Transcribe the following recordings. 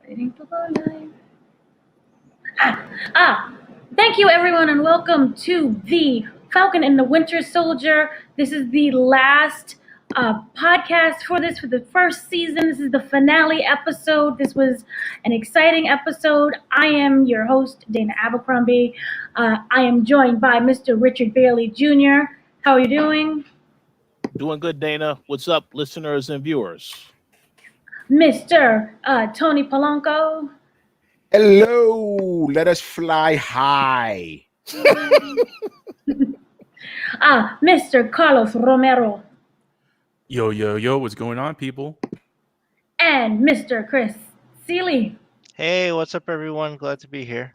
Waiting to go live. Thank you everyone and welcome to the Falcon and the Winter Soldier. This is the last podcast for the first season. This is the finale episode. This was an exciting episode. I am your host, Dana Abercrombie. I am joined by Mr. Richard Bailey Jr. How are you doing? Doing good, Dana. What's up, listeners and viewers? Mr. Tony Polanco. Hello, let us fly high. Mr. Carlos Romero. Yo, what's going on, people? And Mr. Chris Seeley. Hey, what's up, everyone? Glad to be here.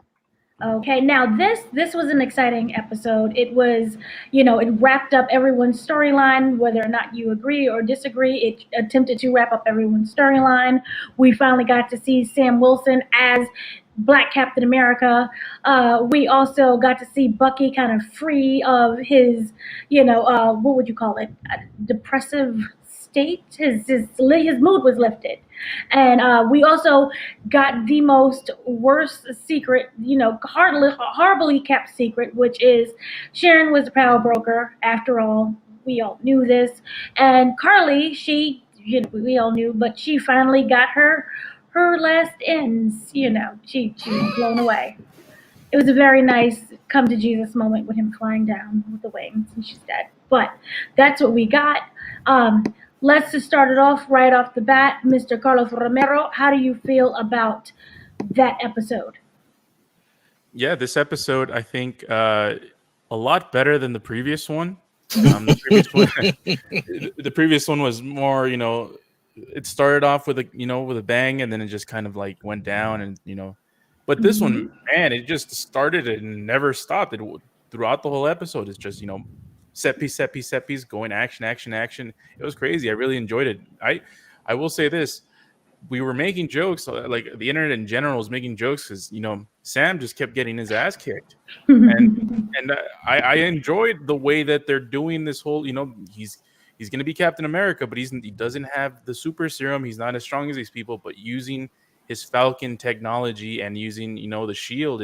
Okay, now this was an exciting episode. It was, it wrapped up everyone's storyline, whether or not you agree or disagree. It attempted to wrap up everyone's storyline. We finally got to see Sam Wilson as Black Captain America. We also got to see Bucky kind of free of his, what would you call it? Depressive state. His mood was lifted. And we also got the most worst secret, horribly kept secret, which is Sharon was the power broker. After all, we all knew this. And Carly, we all knew, but she finally got her last ends. She was blown away. It was a very nice come to Jesus moment with him flying down with the wings and she's dead. But that's what we got. Let's just start it off right off the bat. Mr. Carlos Romero, how do you feel about that episode? Yeah, this episode, I think, a lot better than the previous one. The previous one was more, it started off with a bang, and then it just kind of like went down, and But this one, man, it just started and never stopped. It throughout the whole episode. It's just set piece, going action. It was crazy. I really enjoyed it. I will say this. We were making jokes, like the internet in general was making jokes because, Sam just kept getting his ass kicked. and I enjoyed the way that they're doing this whole, he's going to be Captain America, but he doesn't have the super serum. He's not as strong as these people, but using his Falcon technology and using, the shield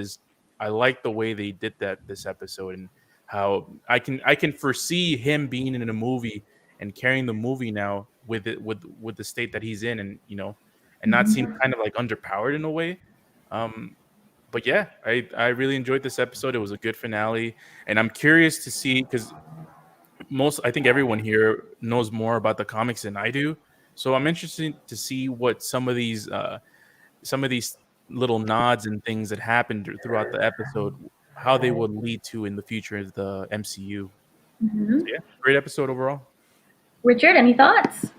I like the way they did that this episode, and how I can foresee him being in a movie and carrying the movie now with the state that he's in, and and not seem kind of like underpowered in a way. But yeah, I really enjoyed this episode. It was a good finale, and I'm curious to see, because I think everyone here knows more about the comics than I do. So I'm interested to see what some of these little nods and things that happened throughout the episode, how they would lead to in the future of the MCU. So yeah, great episode overall. Richard, any thoughts?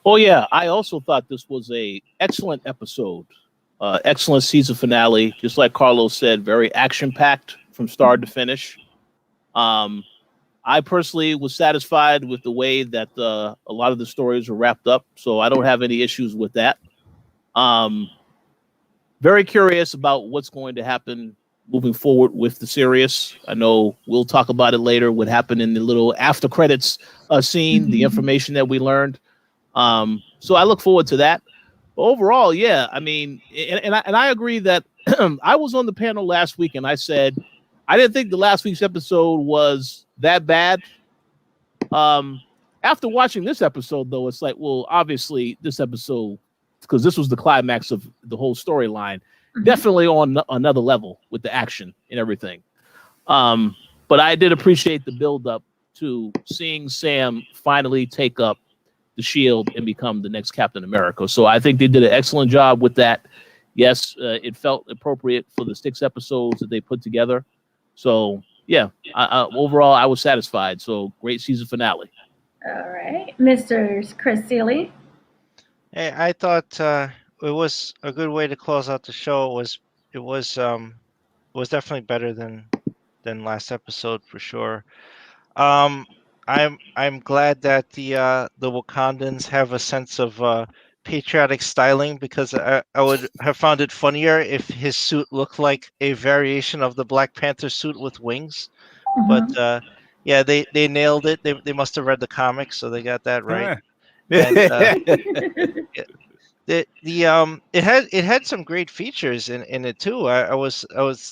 Oh yeah, I also thought this was a excellent episode, excellent season finale. Just like Carlos said, very action packed from start to finish. I personally was satisfied with the way that a lot of the stories were wrapped up, so I don't have any issues with that. Very curious about what's going to happen moving forward with the series. I know we'll talk about it later, what happened in the little after credits scene, the information that we learned. So I look forward to that. But overall, yeah, I mean, and I agree that I was on the panel last week and I said, I didn't think the last week's episode was that bad. After watching this episode, though, it's like, well, obviously this episode, because this was the climax of the whole storyline, definitely on another level with the action and everything. But I did appreciate the build up to seeing Sam finally take up the shield and become the next Captain America. So I think they did an excellent job with that. Yes, it felt appropriate for the 6 episodes that they put together. So yeah, overall I was satisfied. So great season finale. All right, Mr. Chris Seeley. Hey, I thought it was a good way to close out the show. It was definitely better than last episode for sure. I'm glad that the Wakandans have a sense of patriotic styling, because I would have found it funnier if his suit looked like a variation of the Black Panther suit with wings. But yeah, they nailed it. They must have read the comics, so they got that right. And, It had some great features in it too. I was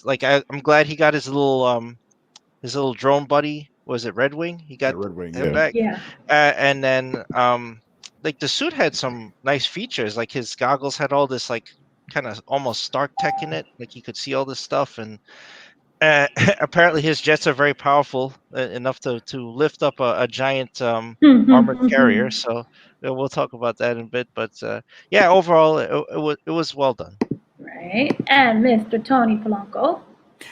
like I'm glad he got his little drone buddy. Was it Red Wing? He got Red Wing, him yeah. back. Yeah. And then like the suit had some nice features. Like his goggles had all this like kind of almost Stark tech in it. Like you could see all this stuff, and apparently his jets are very powerful enough to lift up a giant armored carrier. So we'll talk about that in a bit. But yeah, overall it was well done. Right. And Mr. Tony Polanco.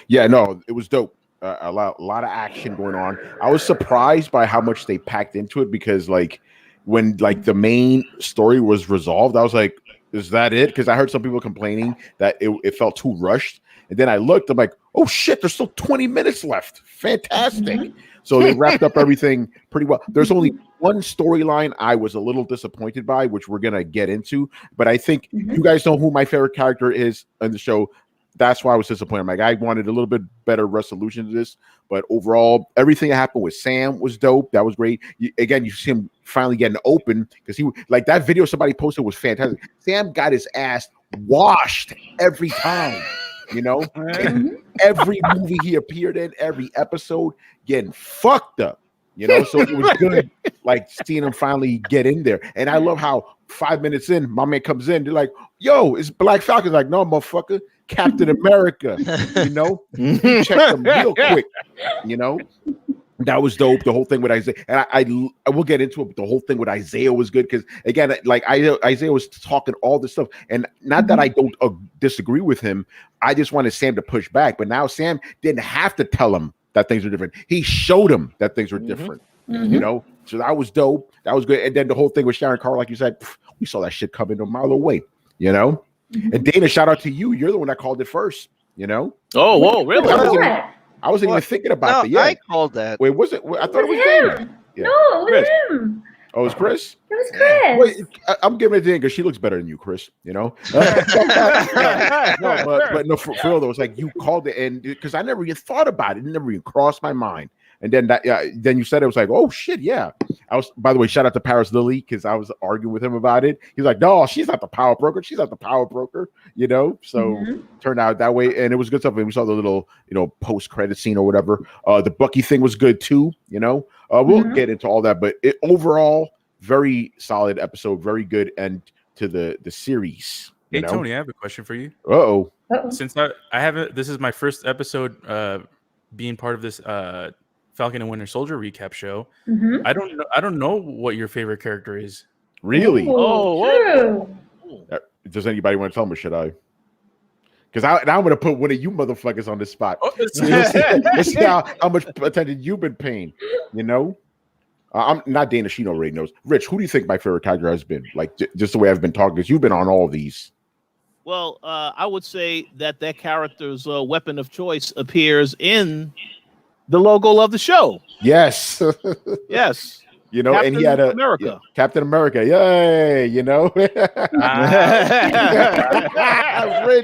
Yeah, no, it was dope. A lot of action going on. I was surprised by how much they packed into it because, like, when like the main story was resolved, I was like, "Is that it?" Because I heard some people complaining that it felt too rushed, and then I looked. I'm like, "Oh shit! There's still 20 minutes left. Fantastic!" So they wrapped up everything pretty well. There's only one storyline I was a little disappointed by, which we're gonna get into. But I think you guys know who my favorite character is in the show. That's why I was disappointed. Like, I wanted a little bit better resolution to this, but overall, everything that happened with Sam was dope. That was great. Again, you see him finally getting open because he like that video somebody posted was fantastic. Sam got his ass washed every time, you know. Every movie he appeared in, every episode, getting fucked up, you know. So it was good, like seeing him finally get in there. And I love how 5 minutes in, my man comes in. They're like, "Yo, it's Black Falcon." Like, "No, motherfucker, Captain America." You know, check them real quick. You know, that was dope. The whole thing with Isaiah, and I will get into it. But the whole thing with Isaiah was good because again, like Isaiah was talking all this stuff, and not that I don't disagree with him. I just wanted Sam to push back, but now Sam didn't have to tell him that things are different. He showed him that things were different. You know, so that was dope. That was good. And then the whole thing with Sharon Carr, like you said, we saw that shit coming a mile away. You know. And Dana, shout out to you. You're the one that called it first, you know? Oh, whoa, really? I wasn't even thinking about it. Yeah, I called that. Wait, was it? I thought it was Dana. Yeah. No, it was him. Oh, it was Chris? It was Chris. Wait, I'm giving it to Dana because she looks better than you, Chris, you know? No, but no, for real, though, it's like you called it, and because I never even thought about it. It never even crossed my mind. And then then you said it was like, oh shit, yeah. I was, by the way, shout out to Paris Lily because I was arguing with him about it. He's like, no, she's not the power broker. She's not the power broker, you know. So turned out that way, and it was good stuff. And we saw the little, you know, post credit scene or whatever. The Bucky thing was good too, you know. We'll get into all that, but overall, very solid episode, very good end to the series. Hey Tony, I have a question for you. Uh-oh. Since I haven't, this is my first episode being part of this Falcon and Winter Soldier recap show. I don't know what your favorite character is. Really? True. Does anybody want to tell me? Should I? Because now I'm going to put one of you motherfuckers on the spot. Let's see how much attention you've been paying. You know, I'm not Dana. She already knows. Rich, who do you think my favorite character has been? Like just the way I've been talking, because you've been on all of these. Well, I would say that character's weapon of choice appears in the logo of the show. Yes. Yes. You know, Captain and he had America. Captain America. Yay. You know, Rich,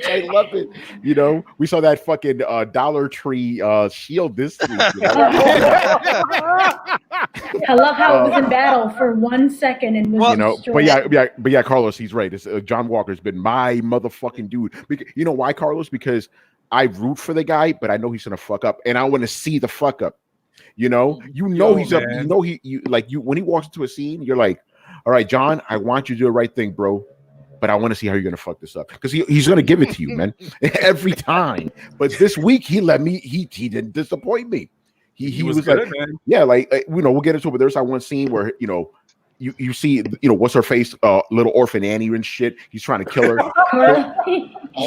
I love it. You know, we saw that fucking Dollar Tree shield this week. You know? I love how it was in battle for 1 second and was destroyed. but yeah, Carlos, he's right. It's, John Walker's been my motherfucking dude. You know why, Carlos? Because I root for the guy, but I know he's gonna fuck up, and I want to see the fuck up. You know, he's up. You know, when he walks into a scene, you're like, all right, John, I want you to do the right thing, bro. But I want to see how you're gonna fuck this up because he's gonna give it to you, man, every time. But this week he let me. He didn't disappoint me. He was good, like, man. Yeah, like you know, we'll get into it. But there's that one scene where you see, you know, what's her face, little orphan Annie and shit. He's trying to kill her.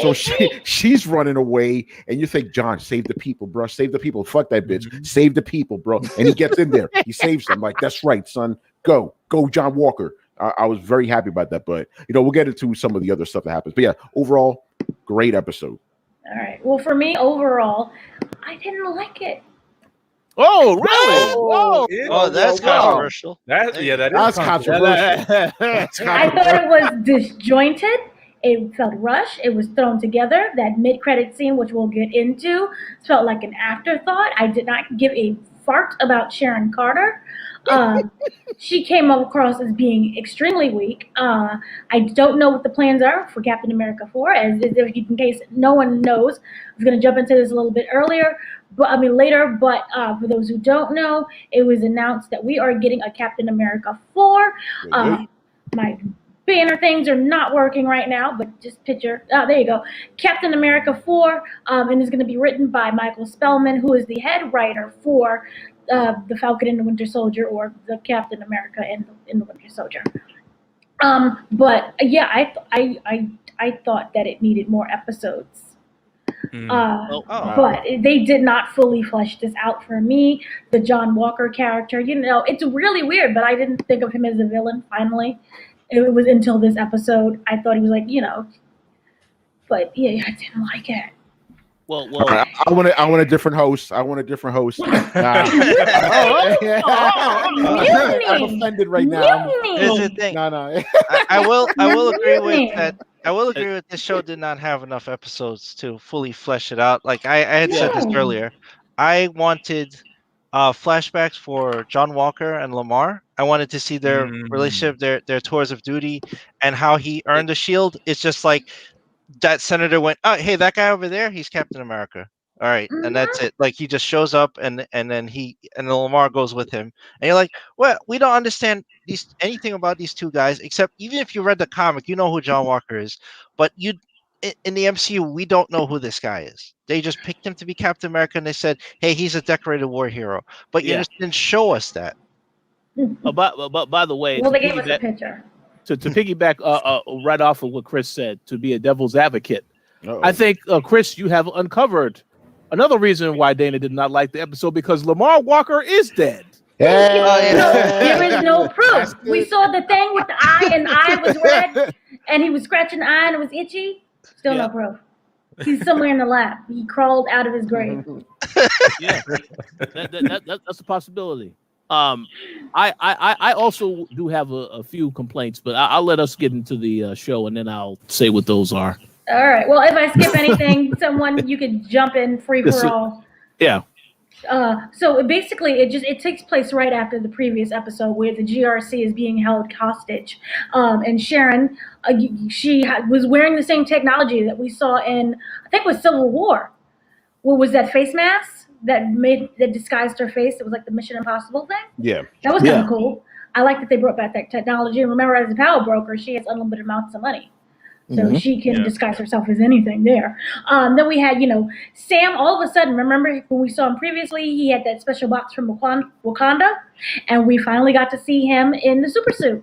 So she's running away, and you think, John, save the people, bro. Save the people. Fuck that bitch. Save the people, bro. And he gets in there. He saves them. Like, that's right, son. Go, John Walker. I was very happy about that. But you know, we'll get into some of the other stuff that happens. But yeah, overall, great episode. All right. Well, for me, overall, I didn't like it. Oh, really? Oh, that's controversial. That's controversial. I thought it was disjointed. It felt rushed. It was thrown together. That mid-credit scene, which we'll get into, felt like an afterthought. I did not give a fart about Sharon Carter. She came across as being extremely weak. I don't know what the plans are for Captain America 4, in case no one knows. I was going to jump into this a little bit later, but for those who don't know, it was announced that we are getting a Captain America 4. My banner things are not working right now, but just picture. There you go. Captain America 4, and is going to be written by Michael Spellman, who is the head writer for the Falcon and the Winter Soldier, or the Captain America and the Winter Soldier. But yeah, I thought that it needed more episodes. But they did not fully flesh this out for me. The John Walker character, it's really weird, but I didn't think of him as a villain. Finally, it was until this episode I thought he was but yeah, I didn't like it. Well, I want a different host. I want a different host. Mutiny. I'm offended right now. Here's the thing. No. I will agree with that. I will agree with this show did not have enough episodes to fully flesh it out. Like I had said this earlier, I wanted flashbacks for John Walker and Lamar. I wanted to see their relationship, their tours of duty, and how he earned the shield. It's just like that senator went, oh, hey, that guy over there, he's Captain America. All right, and that's it. Like he just shows up, and then Lamar goes with him, and you're like, well, we don't understand anything about these two guys, except even if you read the comic, you know who John Walker is, but in the MCU, we don't know who this guy is. They just picked him to be Captain America, and they said, hey, he's a decorated war hero, but you just didn't show us that. But by the way, well, they gave us a picture. To piggyback right off of what Chris said, to be a devil's advocate, I think, Chris, you have uncovered another reason why Dana did not like the episode, because Lamar Walker is dead. There is no proof. We saw the thing with the eye, and the eye was red, and he was scratching the eye, and it was itchy. Still no proof. He's somewhere in the lab. He crawled out of his grave. Yeah, that's a possibility. I also do have a few complaints, but I'll let us get into the show, and then I'll say what those are. All right. Well, if I skip anything, you could jump in free for all. Yeah. So basically, it takes place right after the previous episode where the GRC is being held hostage, and Sharon, she was wearing the same technology that we saw in, I think it was Civil War. What was that face mask that disguised her face? It was like the Mission Impossible thing. Yeah, that was kind of cool. I like that they brought back that technology. And remember, as a power broker, she has unlimited amounts of money. So she can disguise herself as anything there. Then we had, Sam, all of a sudden, remember when we saw him previously, he had that special box from Wakanda, and we finally got to see him in the super suit.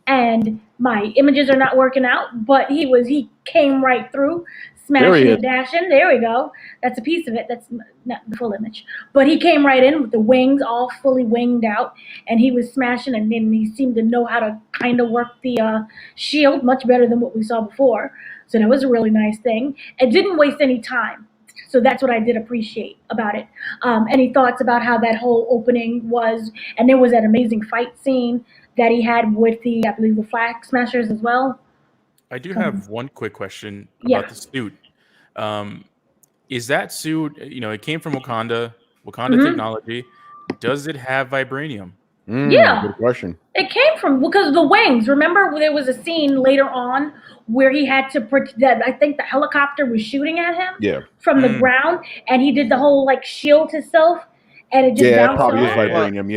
And my images are not working out, but he came right through, smashing and dashing. There we go. That's a piece of it. That's not the full image. But he came right in with the wings all fully winged out, and he was smashing, and then he seemed to know how to kind of work the shield much better than what we saw before. So that was a really nice thing. It didn't waste any time. So that's what I did appreciate about it. Any thoughts about how that whole opening was? And there was that amazing fight scene that he had with I believe the Flag Smashers as well. I do have one quick question about the suit. Is that suit, it came from Wakanda technology. Does it have vibranium? Yeah. Good question. It came from, because of the wings. Remember, there was a scene later on where he had to, that I think the helicopter was shooting at him from the ground, and he did the whole, shield himself, and it just bounced probably is off. vibranium.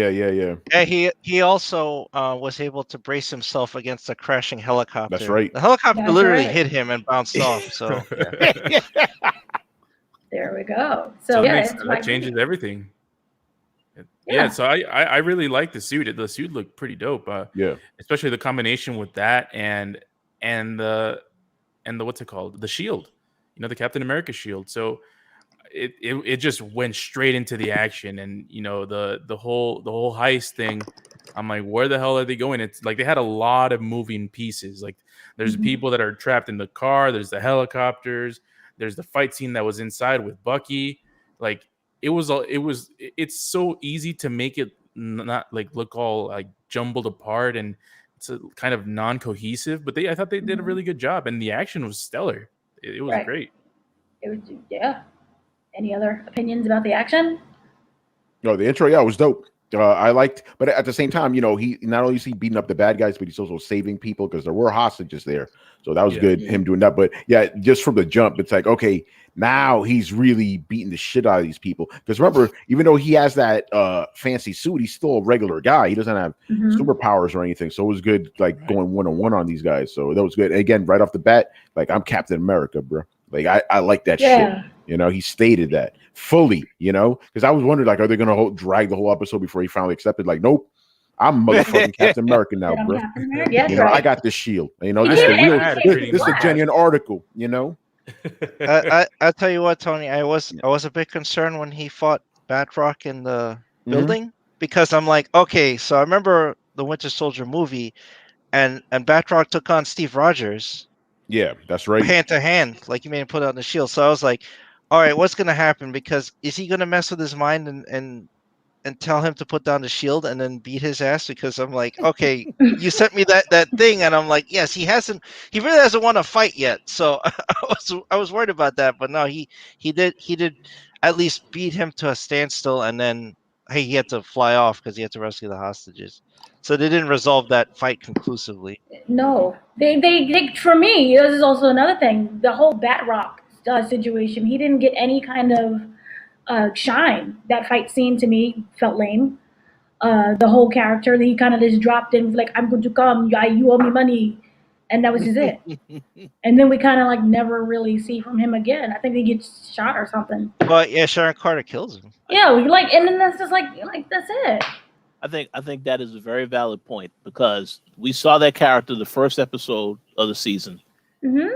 Yeah. He also was able to brace himself against a crashing helicopter. That's right. The helicopter literally hit him and bounced off. So there we go. So that changes everything. Yeah, so I really like the suit. The suit looked pretty dope. Especially the combination with that and the what's it called? The shield. The Captain America shield. So it just went straight into the action, and the whole heist thing. I'm like, where the hell are they going? It's like they had a lot of moving pieces. Like there's people that are trapped in the car. There's the helicopters. There's the fight scene that was inside with Bucky. Like it's so easy to make it not look all jumbled apart, and it's a kind of non-cohesive. But I thought they did a really good job, and the action was stellar. It was great. It was Any other opinions about the action? No, the intro, yeah, was dope. I liked, but at the same time, he not only is he beating up the bad guys, but he's also saving people because there were hostages there. So that was good, him doing that. But yeah, just from the jump, it's like, okay, now he's really beating the shit out of these people. Because remember, even though he has that fancy suit, he's still a regular guy. He doesn't have superpowers or anything. So it was good, like going one-on-one on these guys. So that was good. And again, right off the bat, like I'm Captain America, bro. Like I like that shit. He stated that fully, because I was wondering, like, are they going to drag the whole episode before he finally accepted? Like, nope, I'm motherfucking Captain America now, bro. I got this shield. This is a genuine article. I'll tell you what, Tony. I was a bit concerned when he fought Batroc in the building because I'm like, okay, so I remember the Winter Soldier movie, and Batroc took on Steve Rogers. Yeah, that's right. Hand to hand, like you made him put it on the shield. So I was like, all right, what's gonna happen? Because is he gonna mess with his mind and tell him to put down the shield and then beat his ass? Because I'm like, okay, you sent me that thing, and I'm like, yes, he really hasn't won a fight yet. So I was worried about that, but no, he did at least beat him to a standstill, and then he had to fly off because he had to rescue the hostages. So they didn't resolve that fight conclusively. No, they for me, this is also another thing. The whole Batroc situation, he didn't get any kind of shine. That fight scene to me felt lame. The whole character, he kind of just dropped in, like, I'm going to come, you owe me money, and that was just it. And then we kind of like never really see from him again. I think he gets shot or something. But yeah, Sharon Carter kills him. Yeah, and then that's just like that's it. I think that is a very valid point because we saw that character the first episode of the season.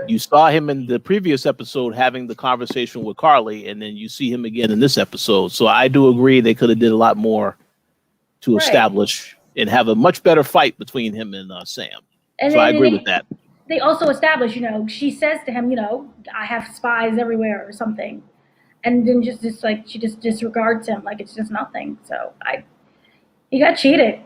You saw him in the previous episode having the conversation with Carly, and then you see him again in this episode. So I do agree they could have did a lot more to establish and have a much better fight between him and Sam. And so I agree with that. They also established, she says to him, I have spies everywhere or something, and then just like she just disregards him like it's just nothing. So he got cheated.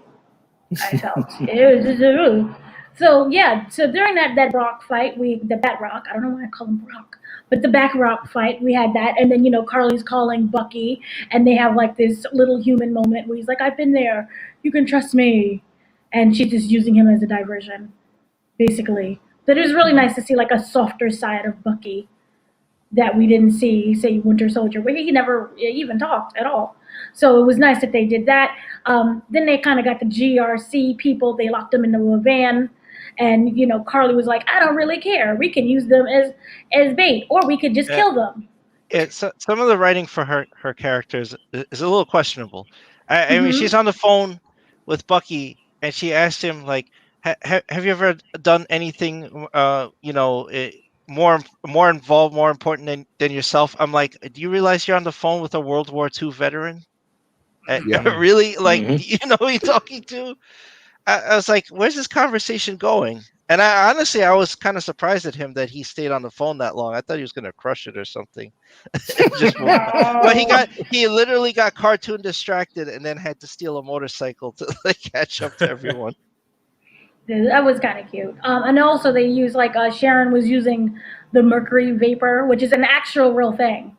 I felt it was just. So yeah, so during that Brock fight, the Batroc, I don't know why I call him Brock, but the Batroc fight, we had that, and then Carly's calling Bucky, and they have like this little human moment where he's like, "I've been there, you can trust me," and she's just using him as a diversion, basically. But it was really nice to see like a softer side of Bucky that we didn't see, say, Winter Soldier, where he never even talked at all. So it was nice that they did that. Then they kind of got the GRC people, they locked them into a van. And, Carly was like, I don't really care. We can use them as bait, or we could just kill them. So, some of the writing for her characters is a little questionable. I mean, she's on the phone with Bucky, and she asked him, like, have you ever done anything, more involved, more important than yourself? I'm like, do you realize you're on the phone with a World War II veteran? Really? Like, do you know who you're talking to? I was like, where's this conversation going? And I was kind of surprised at him that he stayed on the phone that long. I thought he was going to crush it or something. But he literally got cartoon distracted and then had to steal a motorcycle to like catch up to everyone. That was kind of cute. And also they used Sharon was using the mercury vapor, which is an actual real thing.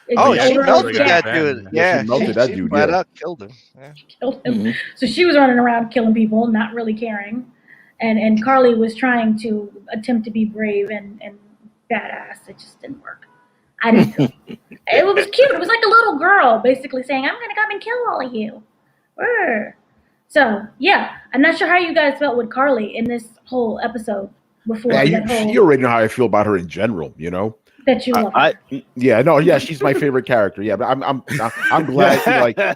She melted that dude. Yeah, she melted that dude. Flat out killed him. Yeah. Killed him. So she was running around killing people, not really caring. And Carly was trying to attempt to be brave and badass. It just didn't work. I didn't know. It was cute. It was like a little girl basically saying, I'm going to come and kill all of you. So, yeah. I'm not sure how you guys felt with Carly in this whole episode before. You already know how I feel about her in general, That you love. She's my favorite character. Yeah, but I'm glad.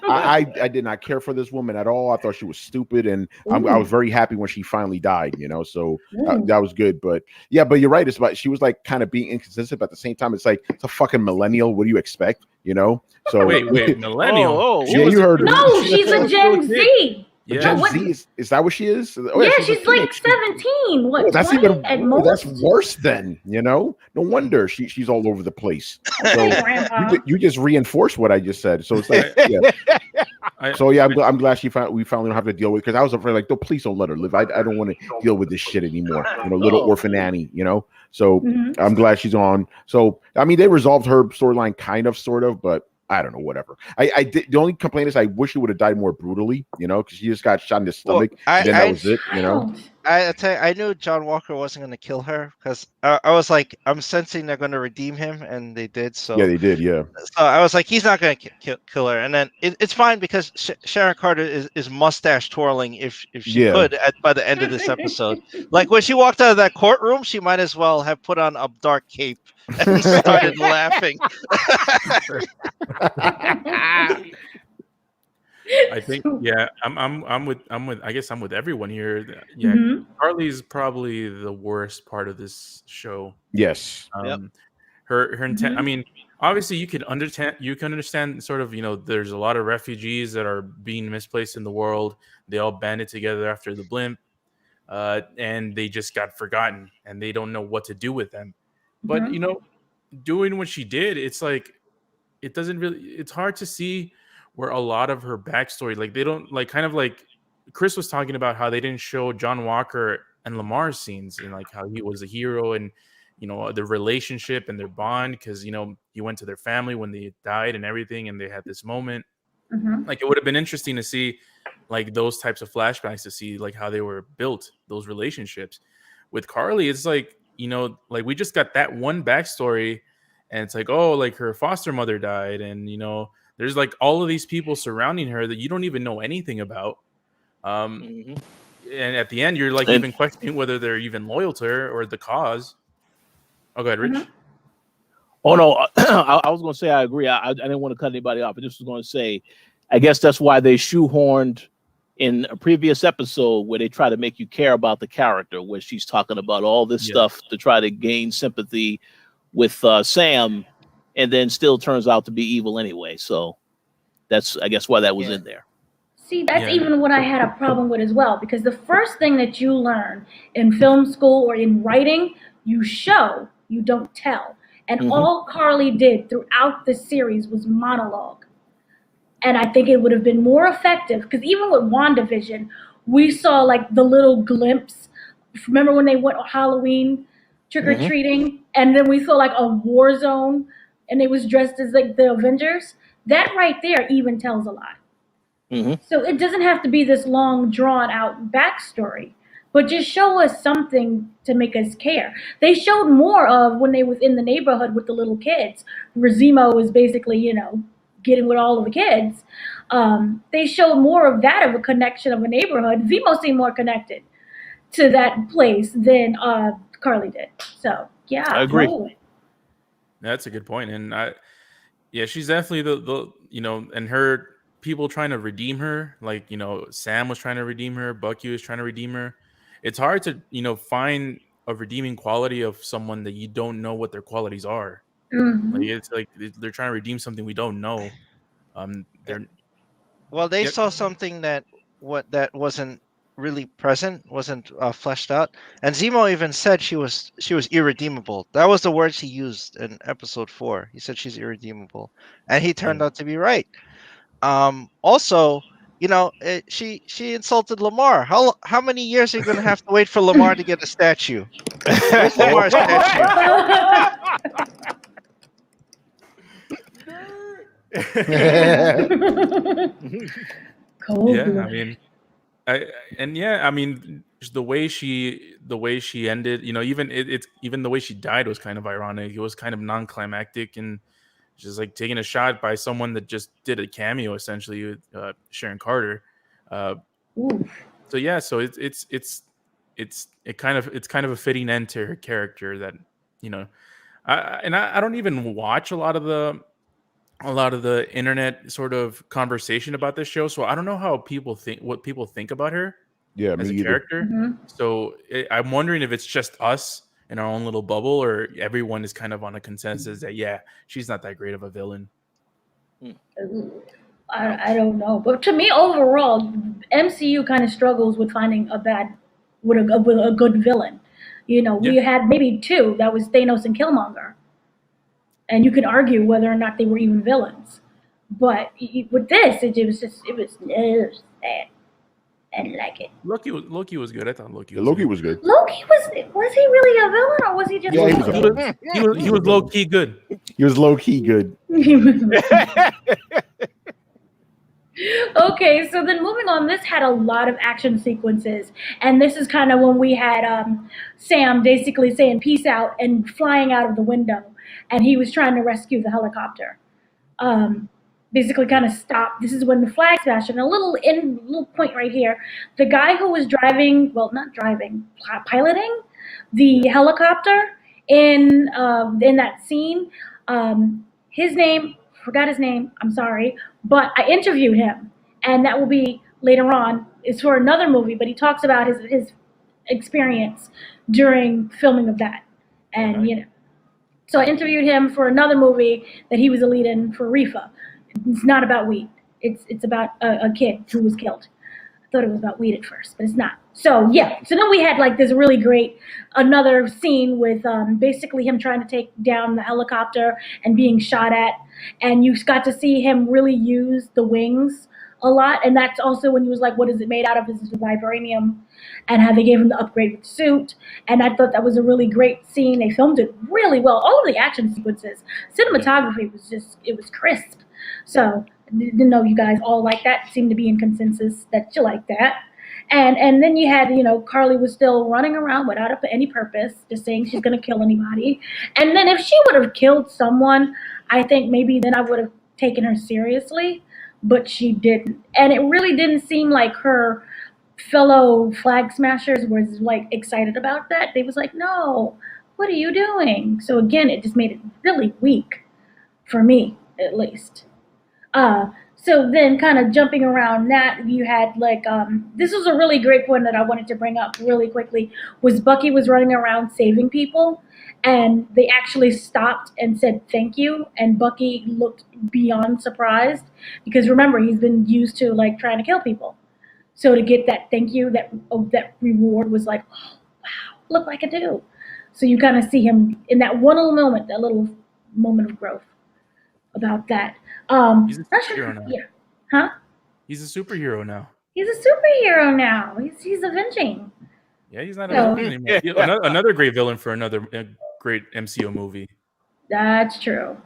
I did not care for this woman at all. I thought she was stupid, and I was very happy when she finally died. So that was good. But but you're right. It's about she was like kind of being inconsistent, but at the same time, it's like it's a fucking millennial. What do you expect? So wait, millennial? You heard? No, she's a Gen Z. Yeah. Gen Z is that what she is? She's like 17. What? That's even at most? That's worse then. No wonder she's all over the place. So you just reinforce what I just said. So it's like I'm glad we finally don't have to deal with it, because I was afraid like, please don't let her live. I don't want to deal with this shit anymore. Little orphan Annie. So I'm glad she's on. So I mean, they resolved her storyline kind of, sort of, but I don't know, whatever. I did, the only complaint is I wish he would have died more brutally, because he just got shot in the stomach, and then that was it, I tell you, I knew John Walker wasn't going to kill her because I was like, I'm sensing they're going to redeem him, and they did. So yeah, they did. Yeah. So I was like, he's not going to kill her, and then it's fine because Sharon Carter is mustache twirling if she could by the end of this episode. Like when she walked out of that courtroom, she might as well have put on a dark cape and started laughing. I think I'm with I guess I'm with everyone here. Yeah, Carly's probably the worst part of this show. Yes. Her intent. I mean, obviously you can understand sort of, there's a lot of refugees that are being misplaced in the world. They all banded together after the blimp, and they just got forgotten, and they don't know what to do with them. But doing what she did, it's like it's hard to see where a lot of her backstory, like they don't kind of like Chris was talking about how they didn't show John Walker and Lamar's scenes and like how he was a hero and their relationship and their bond because he went to their family when they died and everything and they had this moment. Like it would have been interesting to see like those types of flashbacks to see like how they were built, those relationships. With Carly, it's like like we just got that one backstory and it's like, oh, like her foster mother died and there's like all of these people surrounding her that you don't even know anything about. And at the end, you're like even questioning whether they're even loyal to her or the cause. Oh, go ahead, Rich. Oh, no. I was going to say I agree. I didn't want to cut anybody off. I just was going to say, I guess that's why they shoehorned in a previous episode where they try to make you care about the character, where she's talking about all this stuff to try to gain sympathy with Sam. And then still turns out to be evil anyway. So that's, I guess, why that was in there. See, that's even what I had a problem with as well. Because the first thing that you learn in film school or in writing, you show, you don't tell. And all Carly did throughout the series was monologue. And I think it would have been more effective. Because even with WandaVision, we saw like the little glimpse. Remember when they went on Halloween trick-or-treating? And then we saw like a war zone. And it was dressed as like the Avengers. That right there even tells a lot. So it doesn't have to be this long, drawn-out backstory, but just show us something to make us care. They showed more of when they was in the neighborhood with the little kids, where Zemo was basically, getting with all of the kids. They showed more of that of a connection of a neighborhood. Zemo seemed more connected to that place than Carly did. So yeah, I agree. That's a good point. And she's definitely the and her people trying to redeem her, like, Sam was trying to redeem her, Bucky was trying to redeem her. It's hard to, find a redeeming quality of someone that you don't know what their qualities are. Like it's like they're trying to redeem something we don't know. They saw something that wasn't really present, wasn't fleshed out, and Zemo even said she was irredeemable. That was the words he used in episode 4. He said she's irredeemable, and he turned out to be right. Also, she insulted Lamar. How many years are you going to have to wait for Lamar to get a statue? Where's Lamar's statue? Cold. I mean, the way she ended, even the way she died was kind of ironic. It was kind of non-climactic and just like taking a shot by someone that just did a cameo essentially with Sharon Carter. So it's kind of a fitting end to her character that I don't even watch a lot of the internet sort of conversation about this show, so I don't know what people think about her as a character. So I'm wondering if it's just us in our own little bubble, or everyone is kind of on a consensus that she's not that great of a villain. I don't know, but to me overall, MCU kind of struggles with finding a good villain. We had maybe 2. That was Thanos and Killmonger. And you could argue whether or not they were even villains. But with this, it was sad. I didn't like it. Loki was good. I thought Loki Loki good. was good. Loki was he really a villain or was he just? Yeah, he was a villain. He was low key good. He was low key good. Okay, so then moving on, this had a lot of action sequences, and this is kind of when we had Sam basically saying peace out and flying out of the window, and he was trying to rescue the helicopter. Basically kind of stopped. This is when the flag smashed, and a little point right here, the guy who was piloting the helicopter in that scene, his name, forgot his name, I'm sorry, but I interviewed him, and that will be later on. It's for another movie, but he talks about his experience during filming of that, and you know, so I interviewed him for another movie that he was a lead in for Reefa. It's not about weed. It's about a kid who was killed. I thought it was about weed at first, but it's not. So yeah. So then we had like this really great another scene with basically him trying to take down the helicopter and being shot at, and you got to see him really use the wings a lot. And that's also when he was like, "What is it made out of? This is vibranium," and how they gave him the upgraded suit. And I thought that was a really great scene. They filmed it really well. All of the action sequences, cinematography was it was crisp. So I didn't know you guys all like that. Seemed to be in consensus that you like that. And then you had, Carly was still running around without any purpose, just saying she's going to kill anybody. And then if she would have killed someone, I think maybe then I would have taken her seriously, but she didn't. And it really didn't seem like her fellow flag smashers was like excited about that. They was like, no, what are you doing? So again, it just made it really weak for me, at least. So then kind of jumping around that, you had like, this was a really great point that I wanted to bring up really quickly, was Bucky was running around saving people, and they actually stopped and said thank you, and Bucky looked beyond surprised, because remember, he's been used to like trying to kill people. So to get that thank you, that reward was like, oh, wow, look like I do. So you kind of see him in that one little moment, that little moment of growth about that. He's a superhero now. Yeah. Huh? He's a superhero now. He's a superhero now. He's avenging. Yeah, he's not a villain anymore. Another great villain for another great MCU movie. That's true.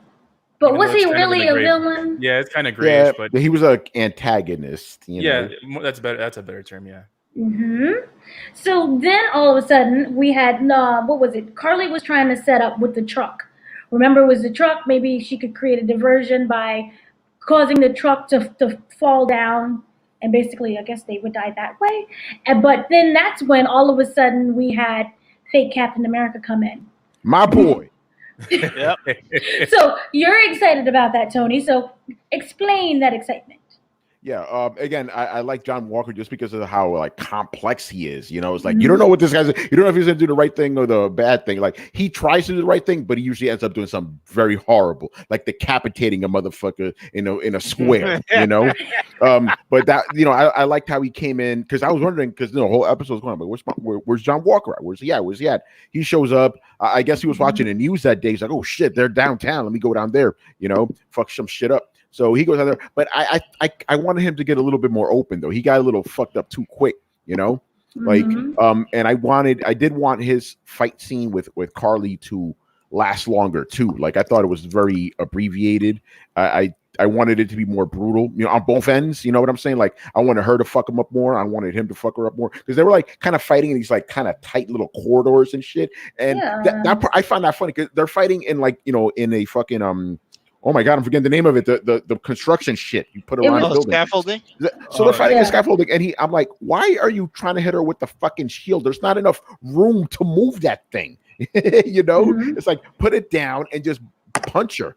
But was he really a villain? Yeah, it's kind of grayish, but he was an antagonist. Yeah, that's better. That's a better term. Yeah. So then all of a sudden we had what was it? Carly was trying to set up with the truck. Remember, it was the truck. Maybe she could create a diversion by causing the truck to fall down, and basically, I guess they would die that way. But then that's when all of a sudden we had fake Captain America come in. My boy. Yep. So you're excited about that, Tony. So explain that excitement. Yeah. Again, I like John Walker just because of how like complex he is. It's like you don't know what this guy's. You don't know if he's gonna do the right thing or the bad thing. Like he tries to do the right thing, but he usually ends up doing something very horrible, like decapitating a motherfucker in a square. But that I liked how he came in, because I was wondering, because the whole episode was going on, but where's John Walker at? Where's he at? Where's he at? He shows up. I guess he was watching the news that day. He's like, oh shit, they're downtown. Let me go down there. Fuck some shit up. So he goes out there, but I wanted him to get a little bit more open though. He got a little fucked up too quick, like and I did want his fight scene with Carly to last longer too. Like I thought it was very abbreviated. I wanted it to be more brutal, on both ends. You know what I'm saying? Like I wanted her to fuck him up more. I wanted him to fuck her up more, because they were like kind of fighting in these like kind of tight little corridors and shit. And that part, I find that funny, because they're fighting in like in a fucking oh my God, I'm forgetting the name of it. The construction shit you put around the building. Scaffolding. So they're fighting the scaffolding, and I'm like, why are you trying to hit her with the fucking shield? There's not enough room to move that thing. It's like put it down and just punch her.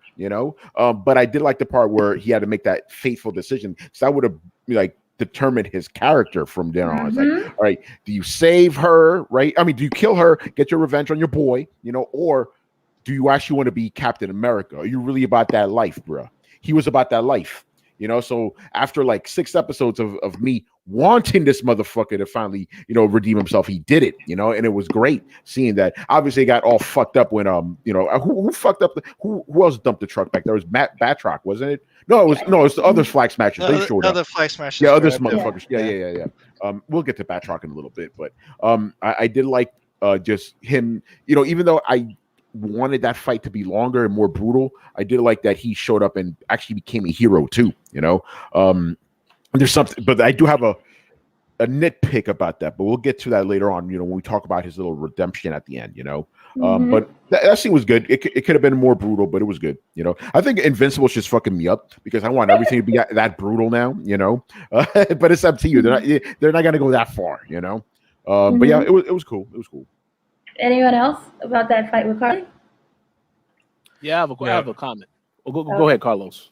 But I did like the part where he had to make that fateful decision, because that would have like determined his character from there on. It's like, all right, do you save her? Right? I mean, do you kill her, get your revenge on your boy? Or do you actually want to be Captain America? Are you really about that life, bro? He was about that life. you know. So after like 6 episodes of me wanting this motherfucker to finally, you know, redeem himself, he did it, you know, and it was great seeing that. Obviously, it got all fucked up when you know, who fucked up who else dumped the truck back there? It was Batroc, wasn't it? No, it was the other Flag Smashers. They showed up. Other Flag Smashers. Yeah, other motherfuckers. Yeah. We'll get to Batroc in a little bit, but I did like just him, you know, even though I wanted that fight to be longer and more brutal, I did like that he showed up and actually became a hero too, you know. There's something, but I do have a nitpick about that, but we'll get to that later on, you know, when we talk about his little redemption at the end, you know. But that scene was good. It could have been more brutal, but it was good, you know. I think Invincible's just fucking me up because I want everything to be that brutal now, you know. But it's up to you. They're not gonna go that far, you know. But yeah, it was cool. It was cool. Anyone else about that fight with Carly? Yeah, I have a comment. Go ahead, Carlos.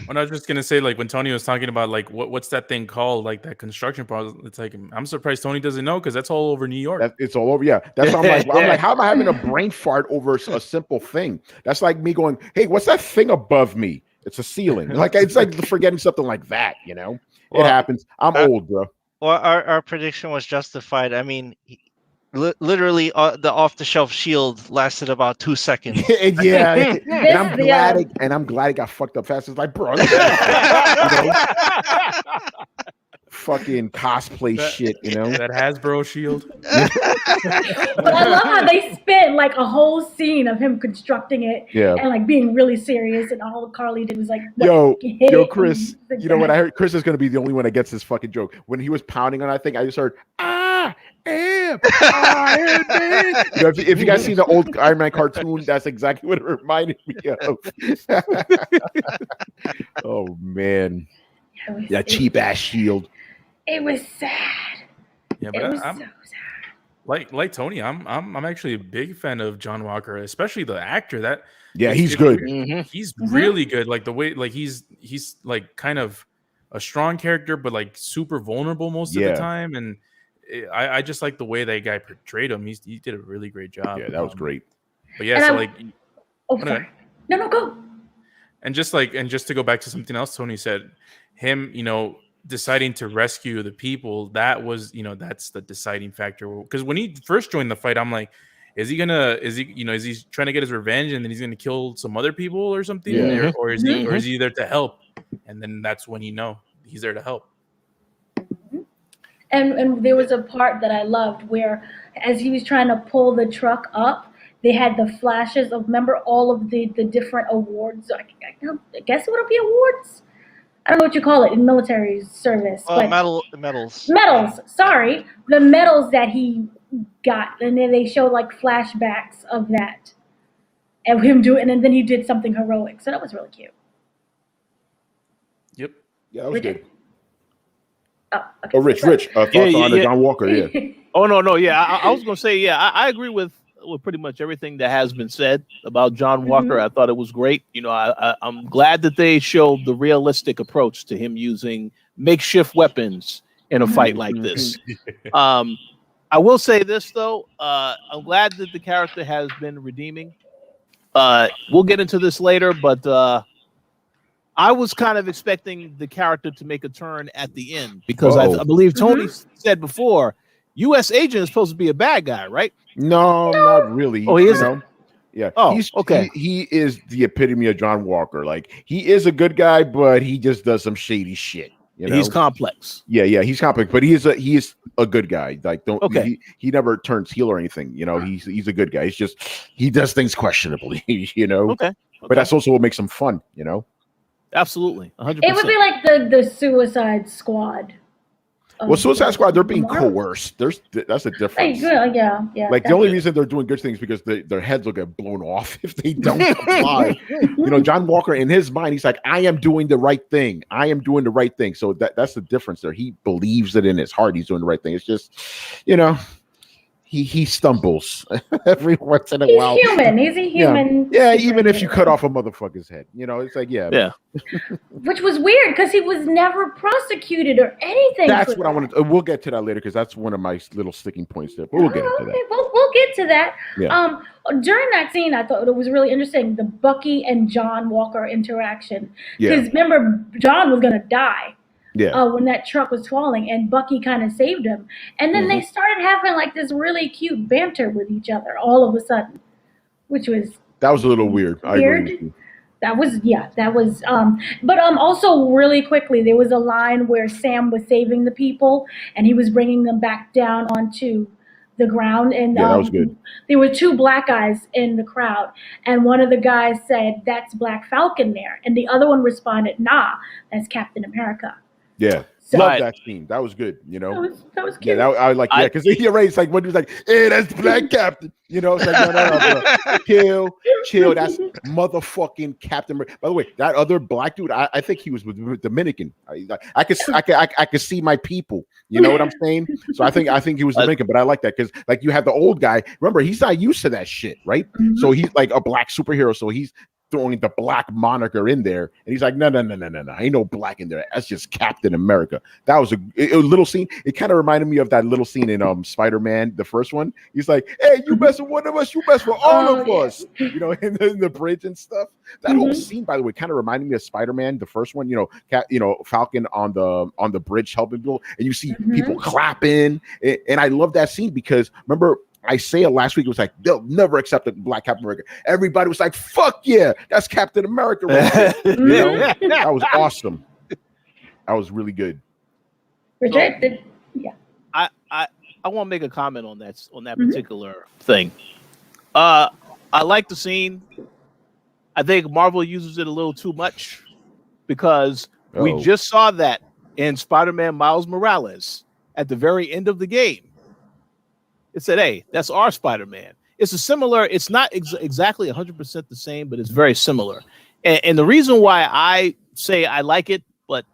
When I was just gonna say, like when Tony was talking about like what's that thing called, like that construction process, it's like I'm surprised Tony doesn't know because that's all over New York. It's all over. Yeah, that's what I'm like, how am I having a brain fart over a simple thing? That's like me going, hey, what's that thing above me? It's a ceiling. Like it's like forgetting something like that. You know, it happens. I'm old, bro. Well, our prediction was justified. I mean, literally, the off-the-shelf shield lasted about 2 seconds. Yeah, and I'm glad it got fucked up fast. It's like, bro, fucking cosplay shit, you know. That Hasbro shield. But I love how they spent like a whole scene of him constructing it, and like being really serious, and all Carly did was like, yo, Chris. You know what I heard? Chris is gonna be the only one that gets this fucking joke. When he was pounding on that thing, I just heard Iron Man. You know, if you guys seen the old Iron Man cartoon, that's exactly what it reminded me of. Oh man, that cheap ass shield. It was sad. Yeah, but I'm so sad. Like Tony, I'm actually a big fan of John Walker, especially the actor. He's good. He's really good. Like the way, like he's like kind of a strong character, but like super vulnerable most of the time, and I just like the way that guy portrayed him. He did a really great job. Yeah, that was great. But yeah, so like, sorry. No, go. And just to go back to something else Tony said, him, you know, deciding to rescue the people, that was, you know, that's the deciding factor. Because when he first joined the fight, I'm like, is he trying to get his revenge and then he's gonna kill some other people or something, or is he there to help? And then that's when you know he's there to help. And there was a part that I loved where, as he was trying to pull the truck up, they had the flashes of, remember all of the different awards. I guess it would be awards. I don't know what you call it in military service. But medals. Medals. Sorry, the medals that he got, and then they showed like flashbacks of that, and him doing, and then he did something heroic. So that was really cute. Yep. Yeah, that was good. Oh, okay. Rich. Thoughts on John Walker? Yeah. Oh no. Yeah, I was gonna say, I agree with pretty much everything that has been said about John Walker. I thought it was great. You know, I'm glad that they showed the realistic approach to him using makeshift weapons in a fight like this. I will say this though, I'm glad that the character has been redeeming. We'll get into this later, but I was kind of expecting the character to make a turn at the end because I believe Tony said before, U.S. agent is supposed to be a bad guy, right? No, not really. Oh, he isn't? Yeah. Oh, he's okay. He is the epitome of John Walker. Like, he is a good guy, but he just does some shady shit. You know? He's complex. Yeah, he's complex, but he is a good guy. Like, he never turns heel or anything. You know, he's a good guy. He's just, he does things questionably. You know. Okay. But that's also what makes him fun. You know. Absolutely, 100%. It would be like the Suicide Squad. Well, Suicide Squad, they're being coerced. That's a difference. Yeah. Like, the only reason they're doing good things because their heads will get blown off if they don't comply. You know, John Walker, in his mind, he's like, I am doing the right thing. I am doing the right thing. So that's the difference there. He believes it in his heart. He's doing the right thing. It's just, you know, he stumbles every once in a He's while. human. He's a human. Yeah, even if you cut off a motherfucker's head, it's like Yeah. Which was weird because he was never prosecuted or anything. That's for what I that. wanted. We'll get to that later because that's one of my little sticking points there. But we'll get into that. Okay, we'll get to that. Yeah. During that scene, I thought it was really interesting, the Bucky and John Walker interaction. Because remember, John was gonna die. Yeah. When that truck was falling, and Bucky kind of saved him, and then they started having like this really cute banter with each other all of a sudden, which was That was a little weird. I agree with you. That was but also really quickly there was a line where Sam was saving the people and he was bringing them back down onto the ground, and that was good. There were two black guys in the crowd, and one of the guys said, "That's Black Falcon there," and the other one responded, "Nah, that's Captain America." Yeah. So, Love that scene. That was good. that was cute. Yeah, I like because you're right. It's like when he was like, "Hey, that's Black Captain." It's like no, bro. Chill. That's motherfucking Captain. By the way, that other black dude, I think he was with Dominican. I could see my people. You know what I'm saying? So I think he was Dominican, but I like that because like you have the old guy. Remember, he's not used to that shit, right? So he's like a black superhero. So he's throwing the black moniker in there, and he's like, no, ain't no black in there. That's just Captain America. That was a little scene. It kind of reminded me of that little scene in Spider-Man, the first one. He's like, hey, you mess with one of us, you mess with all of us. In the bridge and stuff. That whole scene, by the way, kind of reminded me of Spider-Man, the first one. Falcon on the bridge helping people, and you see people clapping, and I love that scene because remember. Isaiah last week was like, they'll never accept a black Captain America. Everybody was like, fuck yeah, that's Captain America right there. That was awesome. That was really good. Rejected. Yeah. I want to make a comment on that particular thing. I like the scene. I think Marvel uses it a little too much because we just saw that in Spider-Man Miles Morales at the very end of the game. It said, hey, that's our Spider-Man. It's it's not exactly 100% the same, but it's very similar. And the reason why I say I like it, but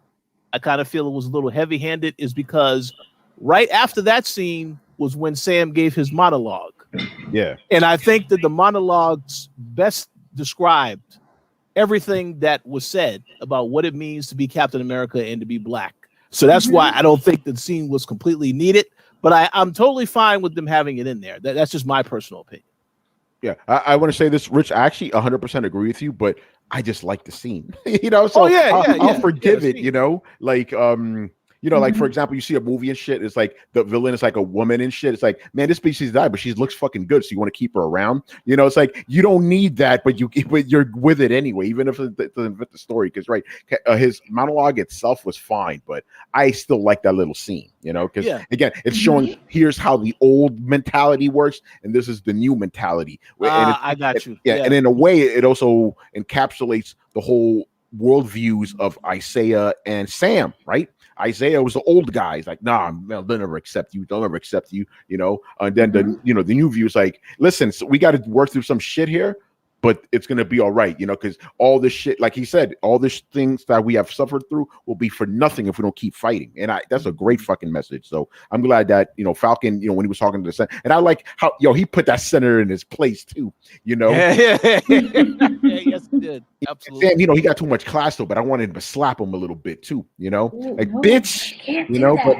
I kind of feel it was a little heavy-handed, is because right after that scene was when Sam gave his monologue. Yeah. And I think that the monologues best described everything that was said about what it means to be Captain America and to be black. So that's why I don't think the scene was completely needed. But I'm totally fine with them having it in there. That's just my personal opinion. Yeah, I want to say this, Rich. I actually 100% agree with you, but I just like the scene. So I'll forgive it. Like for example, you see a movie and shit. It's like the villain is like a woman and shit. It's like, man, this species died, but she looks fucking good, so you want to keep her around. It's like you don't need that, but you're with it anyway, even if it doesn't fit the story. Because his monologue itself was fine, but I still like that little scene. Because again, it's showing here's how the old mentality works, and this is the new mentality. I got you. And in a way, it also encapsulates the whole worldviews of Isaiah and Sam, right? Isaiah was the old guy. He's like, nah, they'll never accept you. They'll never accept you, And then the new view is like, listen, so we got to work through some shit here, but it's going to be all right, because all this shit, like he said, all these things that we have suffered through will be for nothing if we don't keep fighting. And that's a great fucking message. So I'm glad that, Falcon, when he was talking to the Senate, and I like how, he put that senator in his place too, Yeah, yes, he did. Absolutely. Sam, he got too much class though, but I wanted him to slap him a little bit too, like, no, bitch,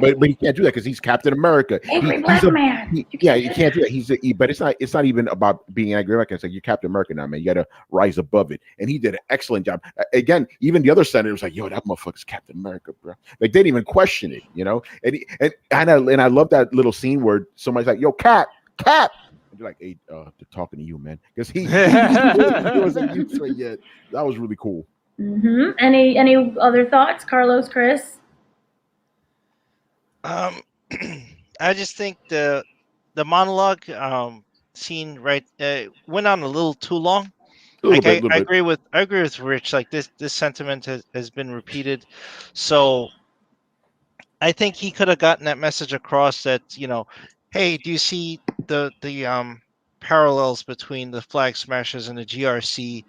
but he can't do that because he's Captain America. Angry black man. He can't do that. But it's not even about being angry American. It's like, you're Captain America now, man. You got to rise above it. And he did an excellent job. Again, even the other senator was like, yo, that motherfucker's Captain America, bro. Like, they didn't even question it, And I love that little scene where somebody's like, yo, Cap. And you're like, hey, they're talking to you, man. Because he wasn't used to it yet. That was really cool. Any other thoughts, Carlos, Chris? I just think the monologue scene went on a little too long. I agree with Rich. Like this sentiment has been repeated, so I think he could have gotten that message across that hey, do you see the parallels between the Flag Smashers and the GRC?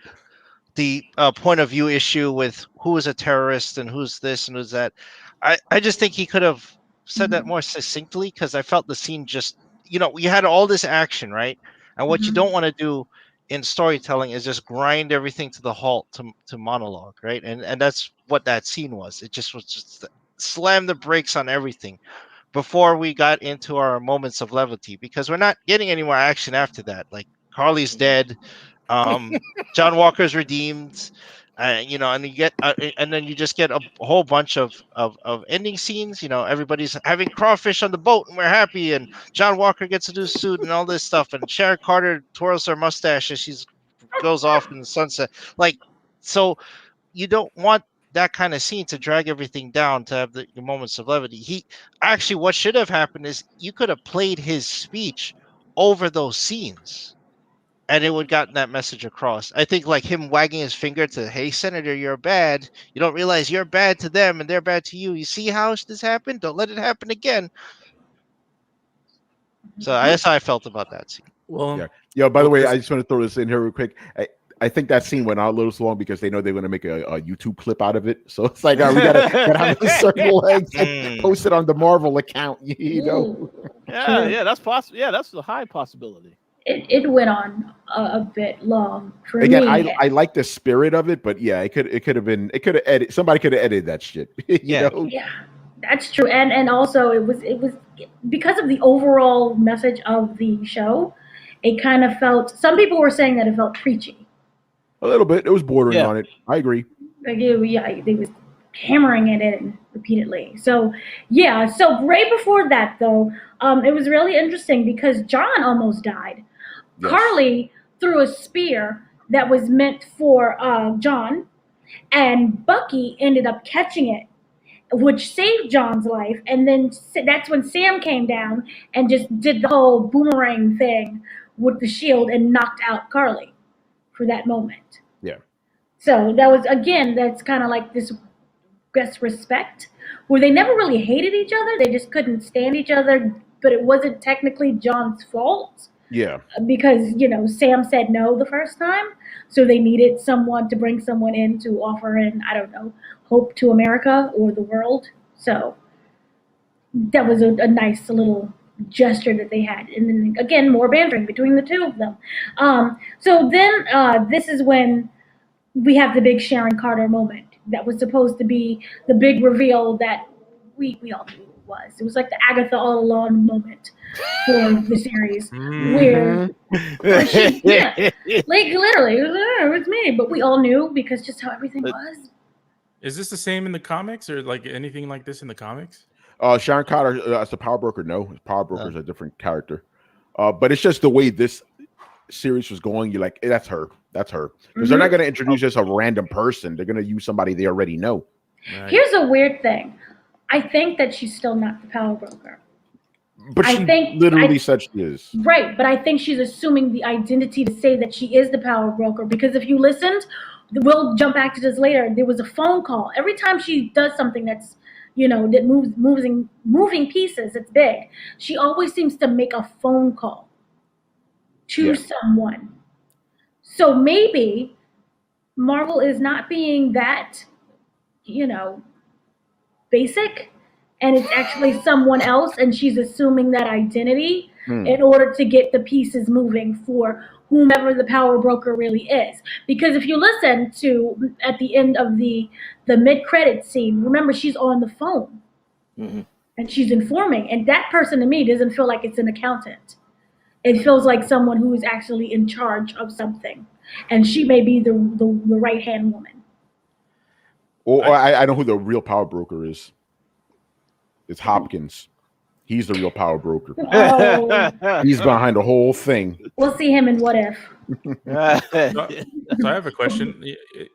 The point of view issue with who is a terrorist and who's this and who's that. I just think he could have said that more succinctly, because I felt the scene you had all this action, right? And what you Mhm. don't want to do in storytelling is just grind everything to the halt to monologue, right? And that's what that scene was. It just was just slam the brakes on everything before we got into our moments of levity, because we're not getting any more action after that. Like Carly's dead, John Walker's redeemed, and you get and then you just get a whole bunch of ending scenes. Everybody's having crawfish on the boat and we're happy, and John Walker gets a new suit and all this stuff, and Sharon Carter twirls her mustache as she's goes off in the sunset. Like, so you don't want that kind of scene to drag everything down to have the moments of levity. What should have happened is you could have played his speech over those scenes and it would gotten that message across. I think like him wagging his finger to, hey, Senator, you're bad. You don't realize you're bad to them and they're bad to you. You see how this happened? Don't let it happen again. So that's how I felt about that scene. Well, Yeah. Yo, by the way, I just want to throw this in here real quick. I think that scene went out a little too long because they know they're going to make a YouTube clip out of it. So it's like, we gotta have a circle legs and post it on the Marvel account. Yeah, that's possible. Yeah, that's a high possibility. It went on a bit long for Again, me. I like the spirit of it, but yeah, somebody could have edited that shit. You know? Yeah, that's true. And also it was because of the overall message of the show, it kind of felt, some people were saying that it felt preachy. A little bit. It was bordering on it. I agree. Like they was hammering it in repeatedly. So yeah. So right before that though, it was really interesting because John almost died. Yes. Carly threw a spear that was meant for John, and Bucky ended up catching it, which saved John's life. And then that's when Sam came down and just did the whole boomerang thing with the shield and knocked out Carly for that moment. Yeah. So that was, again, that's kind of like this respect where they never really hated each other. They just couldn't stand each other, but it wasn't technically John's fault. Yeah. Because, Sam said no the first time. So they needed someone to bring someone in to offer in, I don't know, hope to America or the world. So that was a nice little gesture that they had. And then again, more bantering between the two of them. So then this is when we have the big Sharon Carter moment that was supposed to be the big reveal that we all knew it was. It was like the Agatha all along moment for the series, where like literally it was me, but we all knew because just how everything was. Is this the same in the comics or like anything like this in the comics? Sharon Carter as the Power Broker. No, Power Broker is a different character. But it's just the way this series was going. You're like, that's her. That's her. Because they're not going to introduce just a random person. They're going to use somebody they already know. Right. Here's a weird thing. I think that she's still not the Power Broker. But she literally said she is. Right, but I think she's assuming the identity to say that she is the Power Broker. Because if you listened, we'll jump back to this later. There was a phone call. Every time she does something that's, that moving pieces, it's big. She always seems to make a phone call to someone. So maybe Marvel is not being that, basic, and it's actually someone else, and she's assuming that identity in order to get the pieces moving for whomever the Power Broker really is. Because if you listen to at the end of the mid-credit scene, remember she's on the phone and she's informing, and that person to me doesn't feel like it's an accountant. It feels like someone who is actually in charge of something, and she may be the right-hand woman. Or I know who the real Power Broker is. It's Hopkins. He's the real Power Broker. Oh. He's behind the whole thing. We'll see him in What If. So I have a question.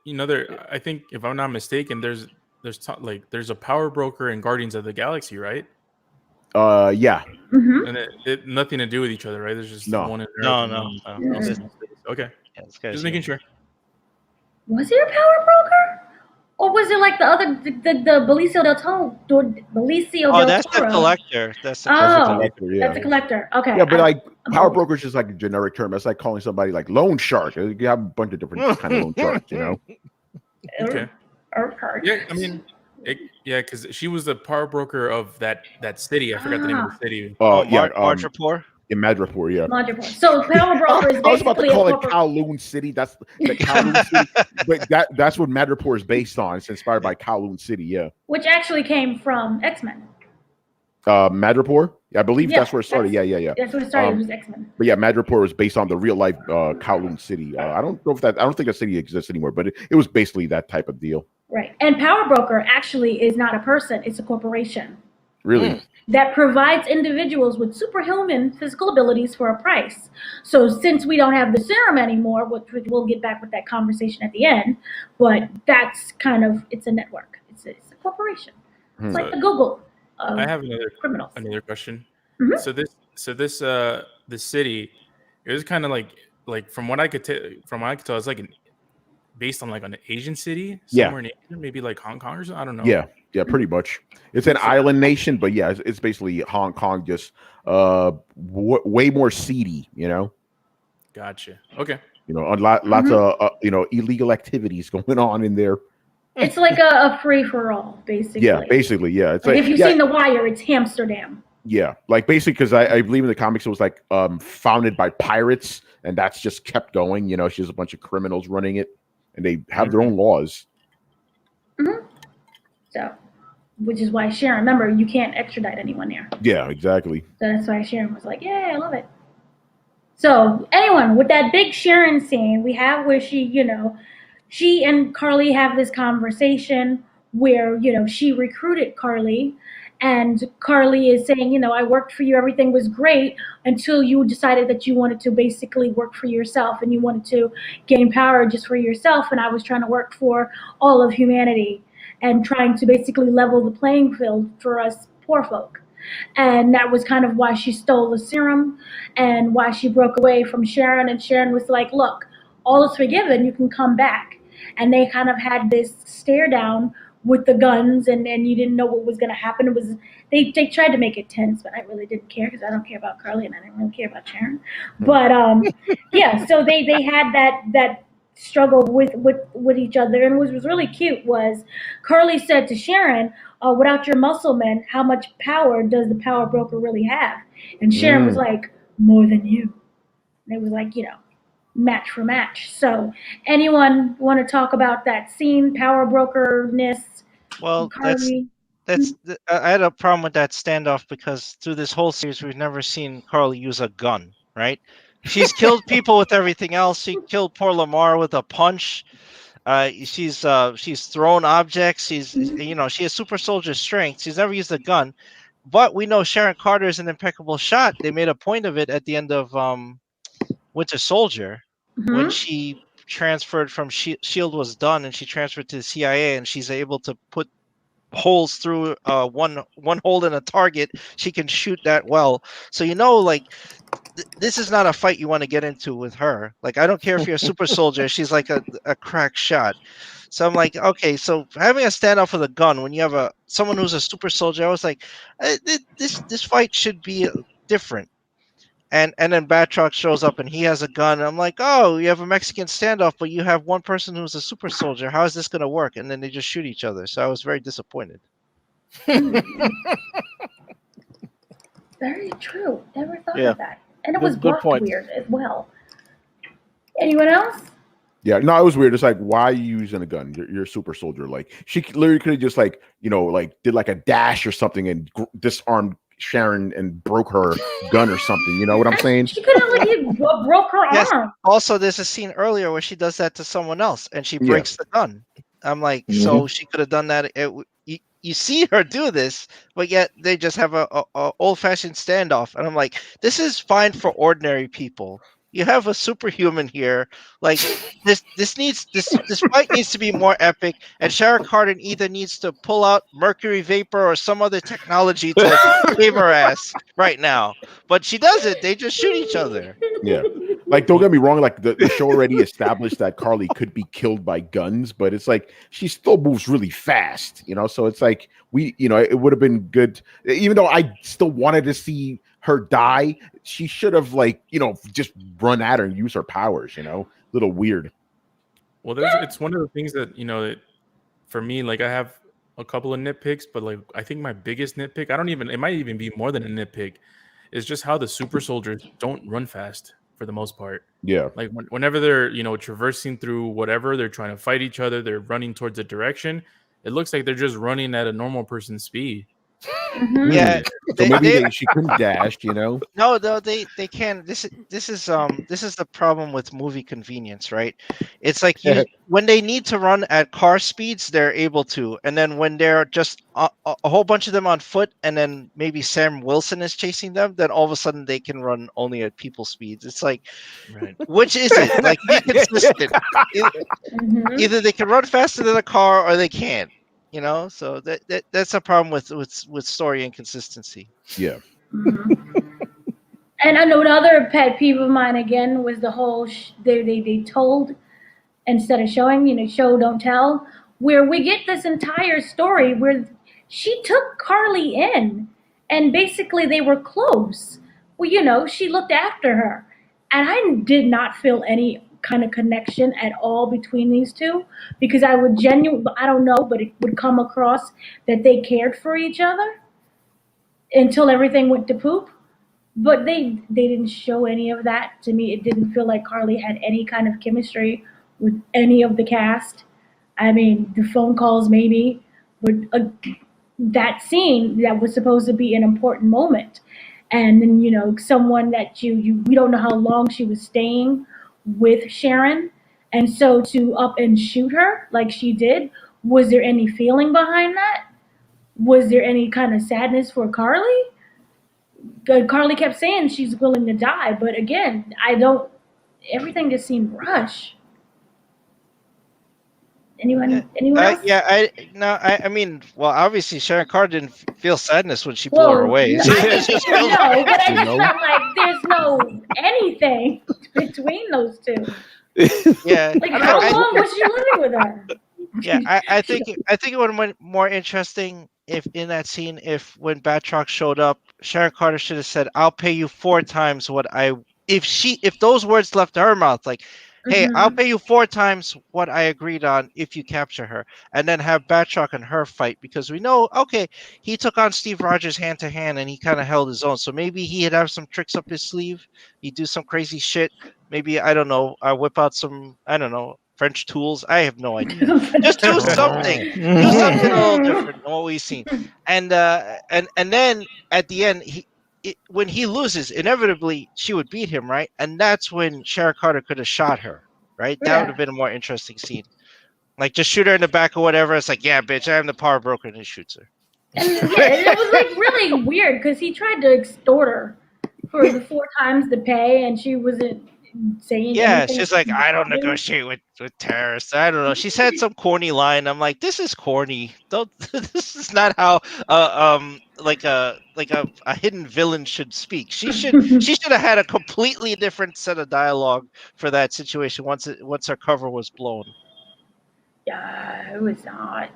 I think if I'm not mistaken, there's a Power Broker in Guardians of the Galaxy, right? Yeah. Mm-hmm. And it nothing to do with each other, right? There's just one in there. No. Okay. Just making sure. Was he a Power Broker? Or was it like the other, the Belicio del Toro? That's the collector. That's the collector. Yeah. That's the collector. Okay. Yeah, but Power Broker is just like a generic term. That's like calling somebody like loan shark. You have a bunch of different kind of loan sharks, Okay. Yeah, I mean, because she was the Power Broker of that city. I forgot the name of the city. Marjapur. In Madripoor, yeah. Madripoor. So Power Broker is I was about to basically call a it Kowloon City. That's the Kowloon City, but that's what Madripoor is based on. It's inspired by Kowloon City, yeah. which actually came from X-Men. Madripoor, I believe Yeah, that's where it started. Yeah. That's what it started. It was X-Men. But yeah, Madripoor was based on the real life Kowloon City. I don't think that city exists anymore, but it was basically that type of deal. Right. And Power Broker actually is not a person; it's a corporation. Really? That provides individuals with superhuman physical abilities for a price. So since we don't have the serum anymore, which we'll get back with that conversation at the end, but that's kind of, it's a network. It's a corporation. It's like the Google of I have criminals. another question. Mhm. This city, it was kind of like from what I could tell, it's like based on like an Asian city somewhere in Asia, maybe like Hong Kong or something. I don't know. Yeah, pretty much. It's an island nation, but yeah, it's basically Hong Kong, just way more seedy, you know. Gotcha. Okay. You know, lots of illegal activities going on in there. It's like a free for all, basically. Yeah, basically, yeah. It's like if you've seen The Wire, it's Amsterdam. Yeah, like basically, because I believe in the comics it was like founded by pirates, and that's just kept going. You know, she has a bunch of criminals running it, and they have their own laws. So, which is why Sharon, remember, you can't extradite anyone there. Yeah, exactly. So that's why Sharon was like, yeah, I love it. So anyone with that big Sharon scene, we have where she and Carly have this conversation where, she recruited Carly, and Carly is saying, I worked for you, everything was great until you decided that you wanted to basically work for yourself and you wanted to gain power just for yourself, and I was trying to work for all of humanity and trying to basically level the playing field for us poor folk. And that was kind of why she stole the serum and why she broke away from Sharon. And Sharon was like, look, all is forgiven, you can come back. And they kind of had this stare down with the guns, and you didn't know what was going to happen. It was they tried to make it tense, but I really didn't care because I don't care about Carly and I didn't really care about Sharon. But yeah, so they had that struggle with each other. And what was really cute was Carly said to Sharon, without your muscle men, how much power does the power broker really have? And Sharon was like, more than you. And it was like, match for match. So anyone want to talk about that scene, power broker-ness? Well, Carly? I had a problem with that standoff because through this whole series, we've never seen Carly use a gun, right? She's killed people with everything else. She killed poor Lamar with a punch. She's thrown objects. She has super soldier strength. She's never used a gun, but we know Sharon Carter is an impeccable shot. They made a point of it at the end of Winter Soldier when she transferred from Shield was done and she transferred to the CIA, and she's able to put holes through one hole in a target. She can shoot that well. So this is not a fight you want to get into with her. Like, I don't care if you're a super soldier. She's like a crack shot. So I'm like, okay, so having a standoff with a gun when you have someone who's a super soldier, I was like, this fight should be different. And then Batroc shows up and he has a gun. And I'm like, oh, you have a Mexican standoff, but you have one person who's a super soldier. How is this going to work? And then they just shoot each other. So I was very disappointed. Very true. Never thought of that. And it was Good blocked point. weird as well. Anyone else? Yeah, no, it was weird. It's like, why are you using a gun? You're a super soldier. Like, she literally could have just did like a dash or something and disarmed Sharon and broke her gun or something. You know what I'm saying? She could have broke her arm. Also, there's a scene earlier where she does that to someone else and she breaks the gun. I'm like, so she could have done that. You see her do this, but yet they just have a old-fashioned standoff. And I'm like, this is fine for ordinary people. You have a superhuman here. Like, this fight needs to be more epic. And Sharon Carter either needs to pull out mercury vapor or some other technology to save her ass right now. But she doesn't. They just shoot each other. Yeah. Like, don't get me wrong. Like, the show already established that Carly could be killed by guns, but it's like she still moves really fast, So it's like it would have been good, even though I still wanted to see her die. She should have just run at her and use her powers. Little weird. Well, it's one of the things that that for me, like, I have a couple of nitpicks, but like I think my biggest nitpick, it might even be more than a nitpick, is just how the super soldiers don't run fast for the most part. Yeah. Like whenever they're, traversing through whatever, they're trying to fight each other, they're running towards a direction. It looks like they're just running at a normal person's speed. Mhm. Yeah, So maybe she couldn't dash, No, they can. This is the problem with movie convenience, right? It's like when they need to run at car speeds, they're able to, and then when they're just a whole bunch of them on foot, and then maybe Sam Wilson is chasing them, then all of a sudden they can run only at people speeds. It's like, Right. which is it? Like, be consistent. Mhm. Either they can run faster than a car, or they can't. So that's a problem with story inconsistency. Yeah. Mhm. And I know another pet peeve of mine again was the whole they told instead of showing, show don't tell, where we get this entire story where she took Carly in and basically they were close. Well, she looked after her, and I did not feel any kind of connection at all between these two, because I don't know, but it would come across that they cared for each other until everything went to poop. But they didn't show any of that to me. It didn't feel like Carly had any kind of chemistry with any of the cast. I mean, the phone calls maybe, but that scene that was supposed to be an important moment, and then someone that we don't know how long she was staying with Sharon, and so to up and shoot her like she did, was there any feeling behind that? Was there any kind of sadness for Carly? Carly kept saying she's willing to die, but again, everything just seemed rushed. Anyone else? I mean, well, obviously Sharon Carter didn't feel sadness when she blew her away. No, but I just felt like there's no anything between those two. Yeah. Like, how long was she living with her? Yeah, I think it would have been more interesting if in that scene, if when Batroc showed up, Sharon Carter should have said, "I'll pay you 4 times what I." If those words left her mouth, like, "Hey, I'll pay you 4 times what I agreed on if you capture her," and then have Batroc and her fight, because we know, okay, he took on Steve Rogers hand to hand and he kind of held his own. So maybe he'd have some tricks up his sleeve. He'd do some crazy shit. Maybe, I don't know, whip out some, I don't know, French tools. I have no idea. Just do something. Do something a little different than what we've seen. And then at the end, when he loses, inevitably she would beat him, right? And that's when Sharon Carter could have shot her, right? That would have been a more interesting scene. Like, just shoot her in the back or whatever. It's like, yeah, bitch, I am the power broker, and he shoots her. And it was like really weird because he tried to extort her for the 4 times the pay, and she wasn't saying anything. She's like, I don't negotiate with terrorists. I don't know. She said some corny line. I'm like, this is corny. This is not how like a hidden villain should speak. She should have had a completely different set of dialogue for that situation once her cover was blown. Yeah, it was not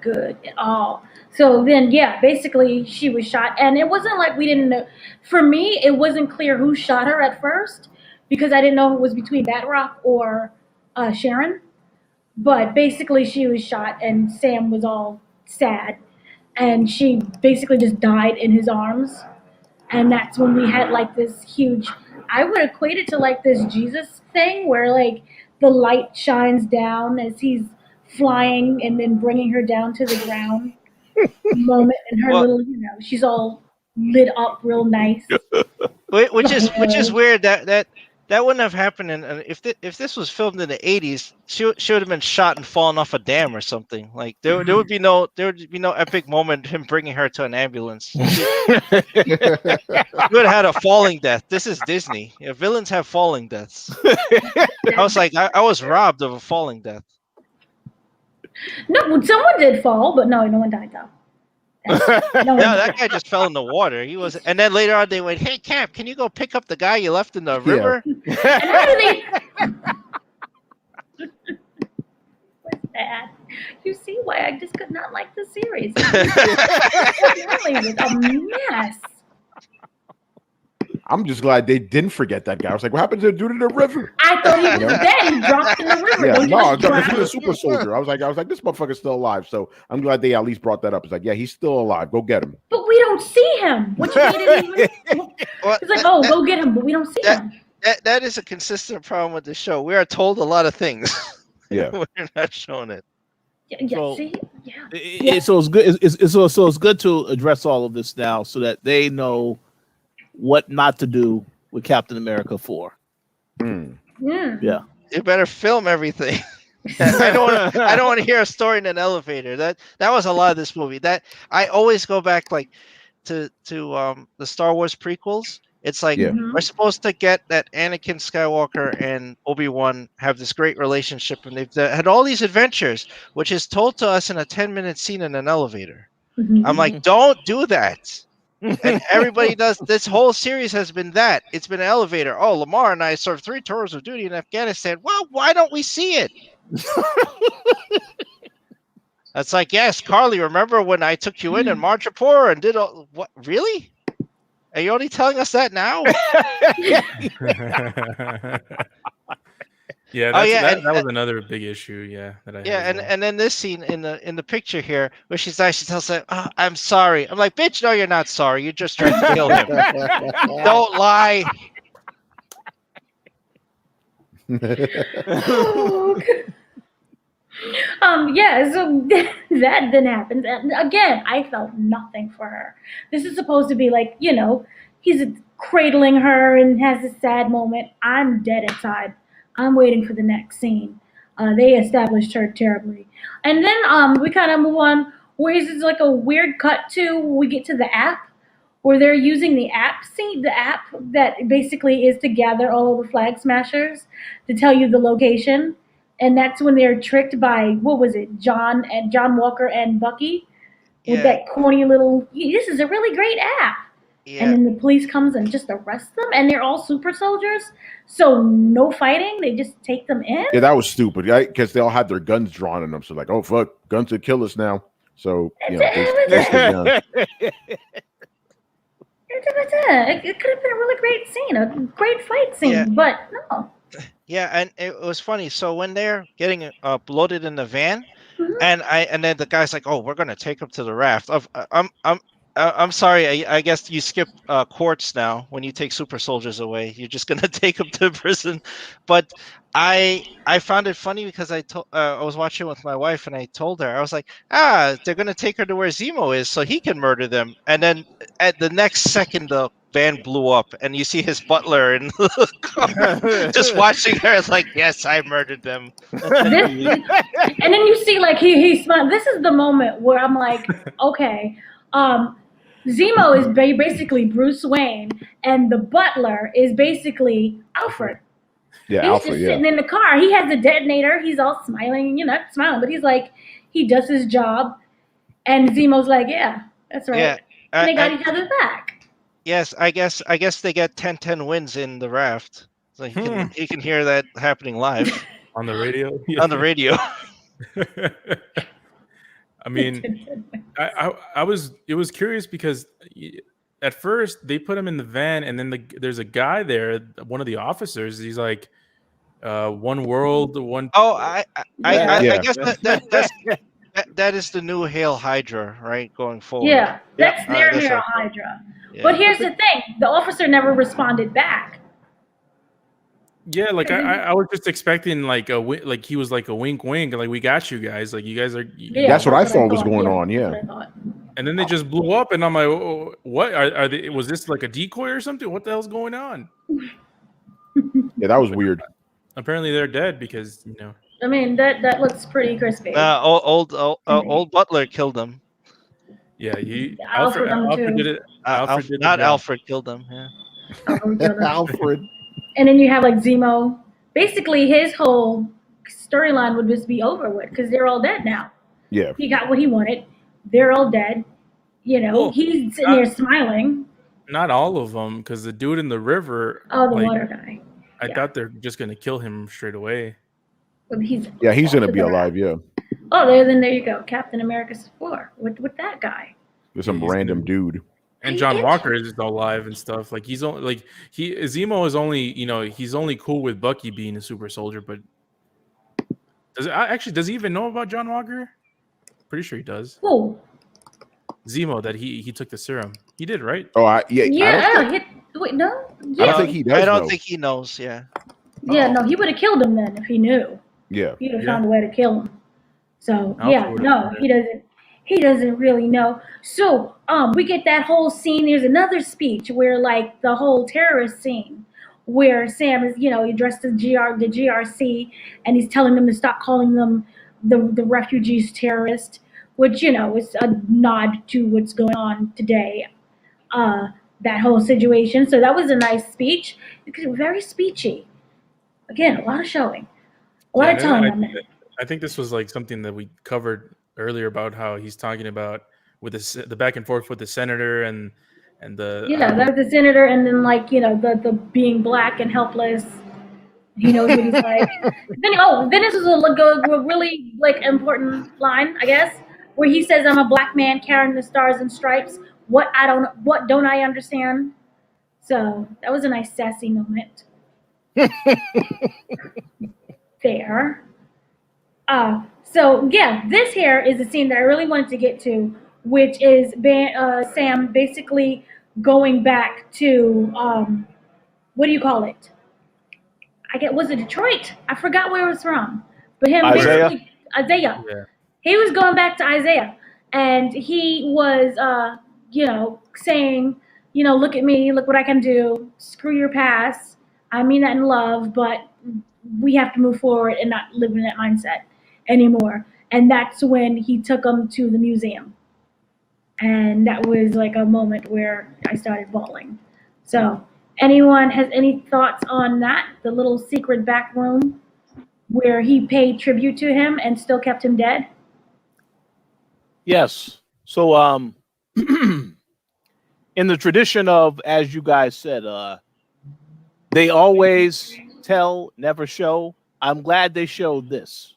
good at all. So then, basically she was shot, and it wasn't like we didn't know. For me, it wasn't clear who shot her at first, because I didn't know if it was between Batroc or Sharon. But basically she was shot, and Sam was all sad, and she basically just died in his arms. And that's when we had like this huge, I would equate it to like this Jesus thing where like the light shines down as he's flying and then bringing her down to the ground moment, and her little, she's all lit up real nice. Which is weird that wouldn't have happened. And if this was filmed in the 80s, she would have been shot and fallen off a dam or something. Like there would be no epic moment him bringing her to an ambulance. She would have had a falling death. This is Disney. Yeah, villains have falling deaths. I was like, I was robbed of a falling death. No, someone did fall, but no one died though. No, that guy just fell in the water. He was, and then later on they went, "Hey, Cap, can you go pick up the guy you left in the river?" And how do they? What's that? You see why I just could not like the series. It really was a mess. I'm just glad they didn't forget that guy. I was like, what happened to the dude in the river? I thought he was dead. He dropped in the river. Yeah, no, he was a super soldier. I was like, this motherfucker's still alive. So I'm glad they at least brought that up. It's like, yeah, he's still alive. Go get him. But we don't don't see him. Which made it even. Well, It's like, oh, go get him, but we don't see him. that is a consistent problem with the show. We are told a lot of things. Yeah. We're not showing it. Yeah, So- see? Yeah. So it's good. So it's good to address all of this now, so that they know what not to do with Captain America 4. Mm. Yeah. You better film everything. I don't want to hear a story in an elevator. That was a lot of this movie. That I always go back like to the Star Wars prequels. It's like Yeah. Mhm. we're supposed to get that Anakin Skywalker and Obi-Wan have this great relationship, and they've had all these adventures, which is told to us in a 10-minute scene in an elevator. Mhm. I'm like, don't do that. And everybody does. This whole series has been that. It's been an elevator. Oh, Lamar and I served 3 tours of duty in Afghanistan. Well, why don't we see it? That's like, yes, Carly, remember when I took you in Marchapur and did all what? Really? Are you only telling us that now? Yeah, Oh, yeah, that and- was another big issue. Yeah, that I had Yeah, as well. and then this scene in the picture here where she's like, she tells her, oh, I'm sorry. I'm like, bitch, no, you're not sorry. You just tried to kill him. Don't lie. Yeah, so that then happens. And again, I felt nothing for her. This is supposed to be like, he's cradling her and has a sad moment. I'm dead inside. I'm waiting for the next scene. They established her terribly. And then we kind of move on, where it's like a weird cut to, we get to the app, where they're using the app that basically is to gather all of the flag smashers to tell you the location. And that's when they're tricked by, what was it, John Walker and Bucky with Yeah. that corny little, this is a really great app. Yeah. And then the police comes and just arrests them, and they're all super soldiers, so no fighting, they just take them in. Yeah, that was stupid, right? Because they all had their guns drawn on them. So like, oh fuck, guns would kill us now. So they stay down. It could have been a really great scene, a great fight scene, Yeah. but no. Yeah, and it was funny. So when they're getting loaded in the van, Mhm. and then the guy's like, "Oh, we're gonna take him to the raft." I'm sorry. I guess you skip courts now when you take super soldiers away. You're just gonna take them to prison. But I found it funny because I was watching with my wife and I told her, I was like, they're gonna take her to where Zemo is so he can murder them. And then at the next second, the van blew up and you see his butler in the car just watching her. It's like, yes, I murdered them. And then you see, like, he smiled. This is the moment where I'm like, okay, Zemo is basically Bruce Wayne, and the butler is basically Alfred. Yeah, He's Alfred. just Yeah, sitting in the car. He has a detonator. He's all smiling, not smiling, but he's like, he does his job. And Zemo's like, yeah, that's right. Yeah. And they got I- each other's back. Yes, I guess they get 10-10 wins in the raft. So he can hear that happening live on the radio. on the radio. I mean, it was curious because at first they put him in the van, and then there's a guy there, one of the officers. He's like, "One world, one." Oh, I Yeah. guess that is the new Hail Hydra, right? Going forward. Yeah, that's their that's Hero right. Hydra. Yeah. But here's the thing: the officer never responded back. Yeah, like I was just expecting like like he was like a wink, like we got you guys, like you guys are. Yeah, That's what I thought was going on, that's yeah. what I thought. And then they just blew up, and I'm like, oh, what are they? Was this like a decoy or something? What the hell's going on? Yeah, that was weird. Apparently they're dead because I mean, that looks pretty crispy. Old Butler killed him. Yeah, Alfred Alfred too. did it. Alfred did the Not job. Alfred killed him. Yeah. Alfred. And then you have like Zemo. Basically, his whole storyline would just be over with because they're all dead now. Yeah. He got what he wanted. They're all dead. Well, He's sitting there smiling. Not all of them, because the dude in the river. Oh, the like, water guy. I yeah. thought they're just gonna kill him straight away. But he's Gonna be alive. Yeah, Oh, there you go. Captain America's 4 with that guy. there's some He's random dude. And John Walker is still alive and stuff. Like he's only like Zemo is only he's only cool with Bucky being a super soldier. But does he even know about John Walker? Pretty sure he does. Who? Zemo, that he took the serum. He did, right? Oh, I Yeah. Wait, no. don't Yeah. think he does. I don't know. think he knows. Yeah. Yeah. No, he would have killed him then if he knew. Yeah. He'd have Yeah. found a way to kill him. So I also yeah, would've no, done he doesn't. He doesn't really know. So we get that whole scene. There's another speech where like the whole terrorist scene, where Sam is, he addressed the GRC, and he's telling them to stop calling them the refugees terrorist, which is a nod to what's going on today. That whole situation. So that was a nice speech. Because very speechy. Again, a lot of showing, a lot of and telling on that. I think this was like something that we covered earlier about how he's talking about with the back and forth with the senator and the Yeah, that was the senator, and then like the being black and helpless. He knows what he's like. Then this is a really like important line, I guess, where he says, "I'm a black man carrying the stars and stripes. What don't I understand?" So that was a nice sassy moment. There. So yeah, this here is the scene that I really wanted to get to, which is Sam basically going back to what do you call it? Was it Detroit? I forgot where it was from. But him Isaiah? basically Isaiah. Yeah. He was going back to Isaiah, and he was saying, look at me, look what I can do. Screw your past. I mean that in love, but we have to move forward and not live in that mindset anymore. And that's when he took him to the museum. And that was like a moment where I started bawling. So anyone has any thoughts on that? The little secret back room where he paid tribute to him and still kept him dead? Yes. So in the tradition of, as you guys said, they always tell, never show. I'm glad they showed this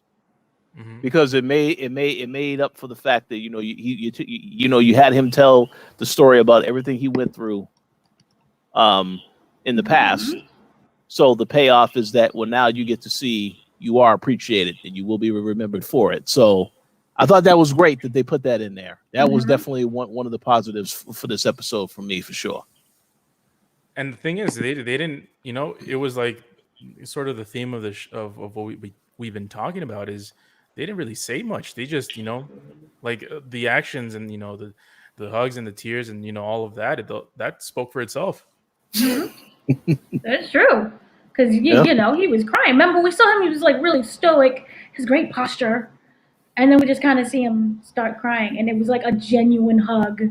because it made up for the fact that you had him tell the story about everything he went through in the past. So the payoff is that now you get to see you are appreciated and you will be remembered for it. So I thought that was great that they put that in there. That was definitely one of the positives for this episode for me, for sure. And the thing is, they didn't, it was like sort of the theme of of what we've been talking about is they didn't really say much. They just, like the actions and the hugs and the tears and all of that. That spoke for itself. That's true. Because he was crying. Remember, we saw him. He was like really stoic. His great posture. And then we just kind of see him start crying, and it was like a genuine hug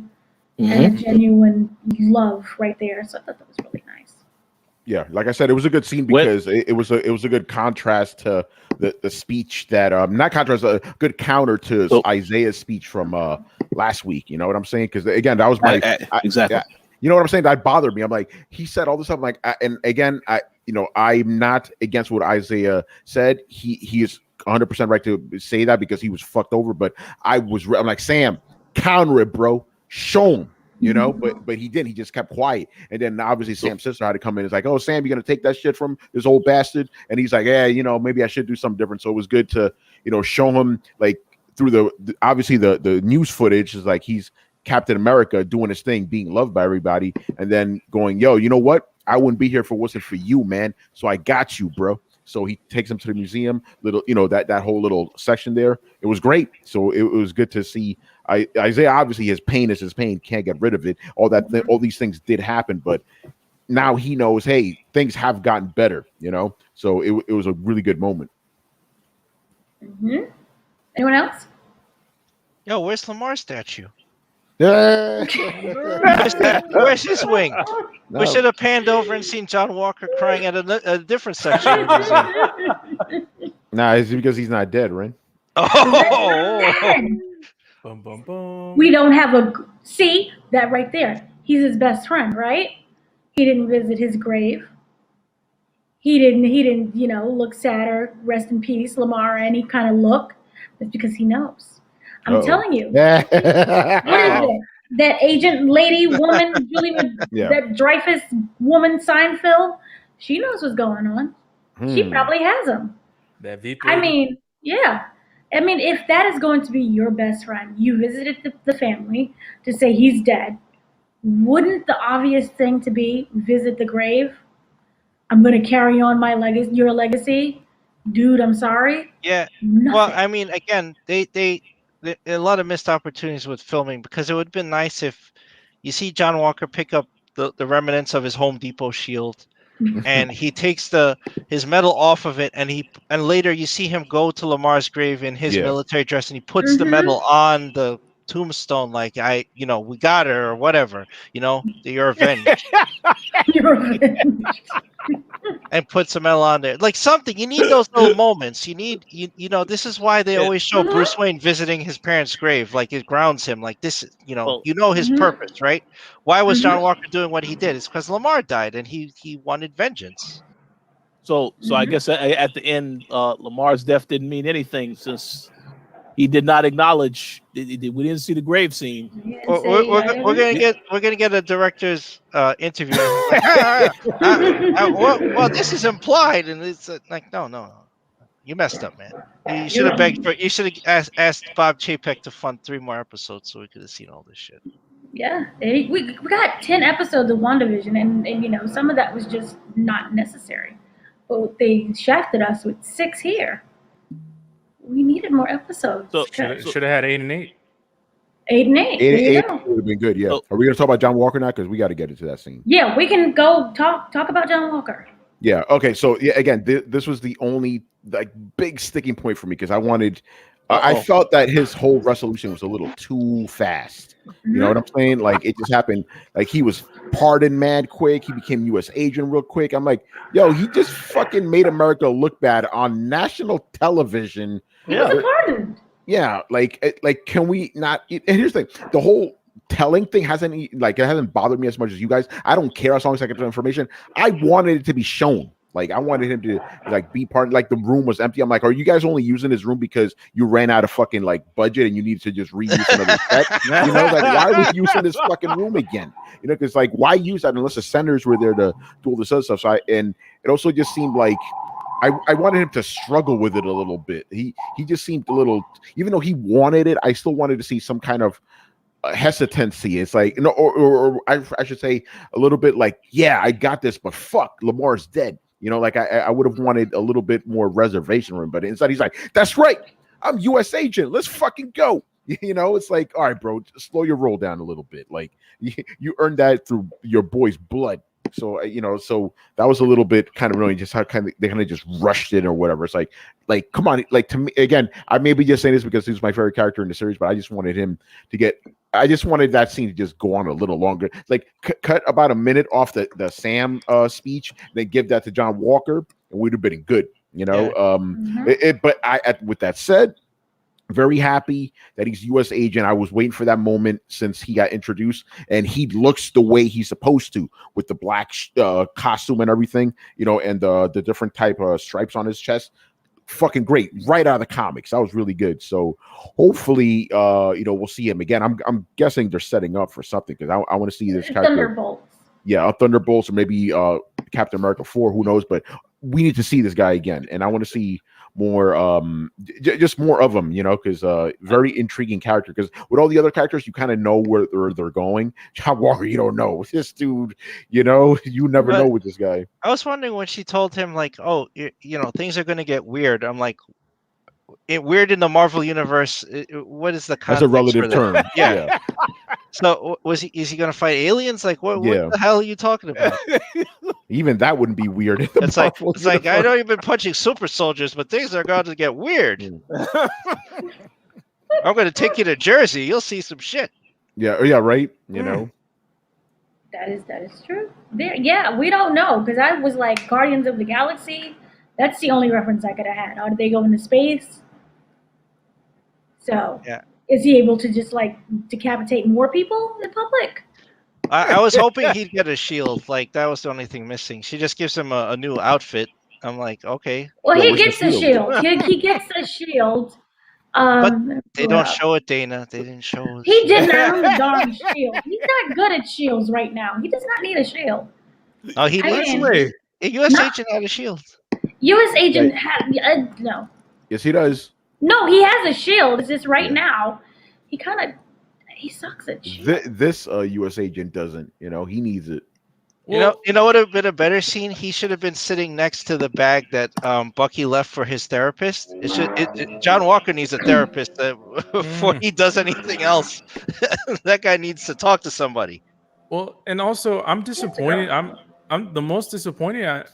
and a genuine love right there. So I thought that was really nice. Yeah, like I said, it was a good scene because it was a good contrast to the speech that not contrast, a good counter to Isaiah's speech from last week. You know what I'm saying? Because again, that was my exactly. You know what I'm saying? That bothered me. I'm like, he said all this stuff. I'm like, and again, I'm not against what Isaiah said. He is 100% right to say that because he was fucked over. But I'm like, Sam, counter it, bro. Show him. But he didn't. He just kept quiet. And then obviously Sam's sister had to come in. It's like, oh, Sam, you're gonna take that shit from this old bastard? And he's like, yeah, maybe I should do something different. So it was good to, show him like through obviously the news footage is like he's Captain America doing his thing, being loved by everybody, and then going, yo, you know what? I wouldn't be here if it wasn't for you, man. So I got you, bro. So he takes him to the museum, that whole little section there. It was great. So it was good to see. Isaiah, obviously, his pain is his pain. Can't get rid of it. All these things did happen, but now he knows, hey, things have gotten better, So it was a really good moment. Anyone else? Yo, where's Lamar's statue? Where's Where's his wing? No. We should have panned over and seen John Walker crying at a different section of the museum. Nah, it's because he's not dead, right? Oh, Boom, boom, boom. We don't have see that right there. He's his best friend, right? He didn't visit his grave. He didn't, look sad or rest in peace, Lamar, any kind of look. That's because he knows. I'm telling you. What is it? That agent lady woman, that Dreyfus woman, Seinfeld, she knows what's going on. She probably has him. That VP. I mean, yeah. I mean, if that is going to be your best friend, you visited the family to say he's dead, wouldn't the obvious thing to be visit the grave? I'm gonna carry on my legacy, your legacy, dude. I'm sorry. Yeah. Nothing. Well, I mean, again, they a lot of missed opportunities with filming, because it would have been nice if you see John Walker pick up the remnants of his Home Depot shield, and he takes his medal off of it, and later you see him go to Lamar's grave in his Yeah. military dress, and he puts the medal on the tombstone, like, we got her, or whatever, you're avenged, You're avenged. and puts a medal on there, like something. You need those little moments. You need this is why they always show Bruce Wayne visiting his parents' grave, like it grounds him, like this, his purpose, right? Why was John Walker doing what he did? It's because Lamar died, and he wanted vengeance. So I guess at the end, Lamar's death didn't mean anything, since he did not acknowledge. We didn't see the grave scene. We're gonna get a director's interview. Well, this is implied, and it's like, no, you messed up, man. You should have You should have asked Bob Chapek to fund 3 more episodes so we could have seen all this shit. Yeah, we got 10 episodes of WandaVision, and some of that was just not necessary. But they shafted us with 6 here. We needed more episodes. So should have had 8 and 8. 8 and 8. 8 would have been good. Yeah. Are we going to talk about John Walker now? Because we got to get into that scene. Yeah, we can go talk about John Walker. Yeah. Okay. So again, this was the only big sticking point for me, because I wanted. I felt that his whole resolution was a little too fast. You know what I'm saying? Like, it just happened. Like, he was pardoned mad quick. He became U.S. agent real quick. I'm like, yo, he just fucking made America look bad on national television. He was pardoned. Yeah, like, can we not? And here's the thing: the whole telling thing hasn't bothered me as much as you guys. I don't care as long as I get the information. I wanted it to be shown. Like, I wanted him to be part. Like, the room was empty. I'm like, are you guys only using this room because you ran out of fucking budget and you needed to just reuse another set? Why are we using this fucking room again? Because why use that unless the senators were there to do all this other stuff? So and it also just seemed like I wanted him to struggle with it a little bit. He just seemed a little, even though he wanted it, I still wanted to see some kind of hesitancy. It's like, or I should say a little bit like, yeah, I got this, but fuck, Lamar's dead. I would have wanted a little bit more reservation room, but instead he's like, that's right, I'm U.S. agent. Let's fucking go. It's like, all right, bro, slow your roll down a little bit. Like, you earned that through your boy's blood. So, so that was a little bit kind of annoying, just how they kind of just rushed it or whatever. It's like, come on, to me, again, I may be just saying this because he was my favorite character in the series, but I just wanted that scene to just go on a little longer. Like, cut about a minute off the Sam speech, then give that to John Walker, and we'd have been good, Yeah. But with that said, very happy that he's U.S. agent. I was waiting for that moment since he got introduced, and he looks the way he's supposed to with the black costume and everything, and the different type of stripes on his chest. Fucking great, right out of the comics. That was really good. So hopefully, we'll see him again. I'm guessing they're setting up for something, because I want to see this character. Thunderbolts. Yeah, Thunderbolts, or maybe Captain America 4. Who knows? But we need to see this guy again, and I want to see more just more of them, because very intriguing character. Because with all the other characters, you kind of know where they're going. John Walker, you don't know. This dude, you never know with this guy. I was wondering when she told him, like, oh, things are going to get weird. I'm like, weird in the Marvel universe, what is the context? That's a relative term. Yeah. So is he going to fight aliens? Like, what the hell are you talking about? Even that wouldn't be weird. It's like I know you've been punching super soldiers, but things are going to get weird. I'm going to take you to Jersey. You'll see some shit. Yeah, right. That is true. We don't know, because I was like, Guardians of the Galaxy. That's the only reference I could have had. How did they go into space? So, is he able to just decapitate more people in public? I was hoping he'd get a shield. Like, that was the only thing missing. She just gives him a new outfit. I'm like, okay. Well, he gets a shield. He gets a shield. But they don't show it, Dana. They didn't show it. He didn't have a darn shield. He's not good at shields right now. He does not need a shield. Oh, he did. A U.S. agent had a shield. U.S. agent had no. Yes, he does. No, he has a shield. It's just right now, he kind of he sucks at shit. This U.S. agent doesn't. He needs it. Well, You know what would have been a better scene? He should have been sitting next to the bag that Bucky left for his therapist. John Walker needs a therapist before he does anything else. That guy needs to talk to somebody. well, and also I'm disappointed. I'm the most disappointed.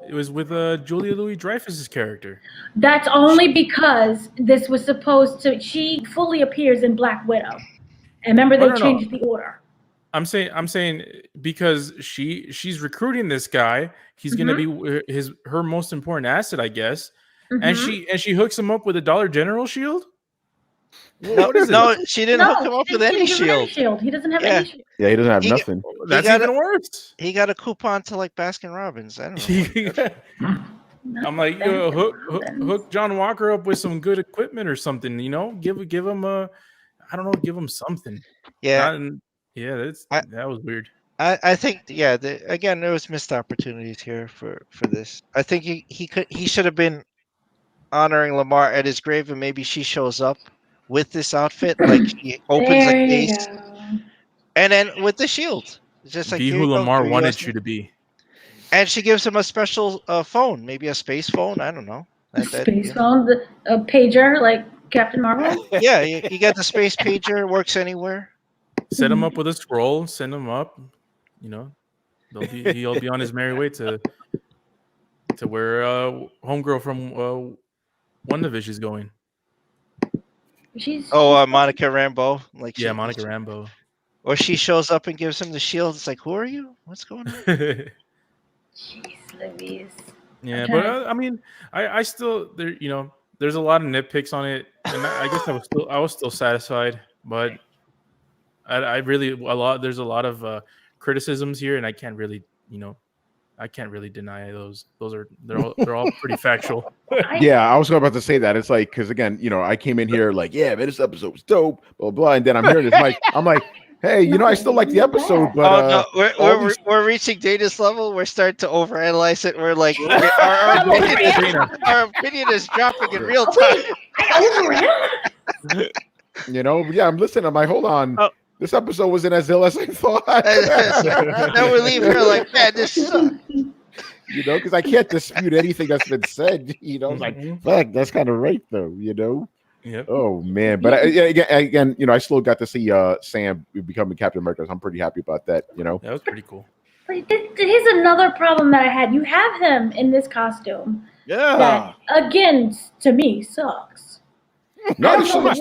It was with Julia Louis-Dreyfus's character. That's only because this was supposed to. She fully appears in Black Widow. And remember, they No. changed the order. I'm saying because she's recruiting this guy. He's gonna be her most important asset, I guess. And she hooks him up with a Dollar General shield. What is it? No, she didn't hook him up with any shield. He doesn't have any shield. Yeah, he doesn't have nothing. That's got even worse. He got a coupon to like Baskin Robbins. I don't know. I'm like, hook John Walker up with some good equipment or something. Give him give him something. Yeah. That was weird. I think again there was missed opportunities here for this. I think he should have been honoring Lamar at his grave, and maybe she shows up with this outfit, like she opens a case, and then with the shield, just like be who Lamar wanted you to be. And she gives him a special phone, maybe a space phone. I don't know. Space phone, a pager like Captain Marvel. Yeah, you get the space pager. Works anywhere. Set him up with a scroll. Send him up. He'll be on his merry way to where homegirl from WandaVision is going. Monica Rambeau. Monica Rambeau. Or she shows up and gives him the shield. It's like, who are you? What's going on? Jeez Louise. Yeah, Okay. but I mean, I still there. There's a lot of nitpicks on it, and I guess I was still satisfied, but there's a lot of criticisms here, and I can't really deny those. They're all pretty factual. Yeah, I was about to say that. It's like, because again, I came in here like, yeah, man, this episode was dope, blah blah, and then I'm hearing this, I'm like, hey, I still like the episode, but we're reaching Dana's level. We're starting to overanalyze it. We're like, our opinion is dropping in real time. Yeah, I'm listening. I'm like, hold on. This episode wasn't as ill as I thought. Now we leave here like, man, this sucks. Because I can't dispute anything that's been said. Like, fuck, that's kind of right, though. Yep. Oh man, but again, I still got to see Sam becoming Captain America. So I'm pretty happy about that. That was pretty cool. Here's another problem that I had. You have him in this costume. Yeah. That, again, to me, sucks. Not so much.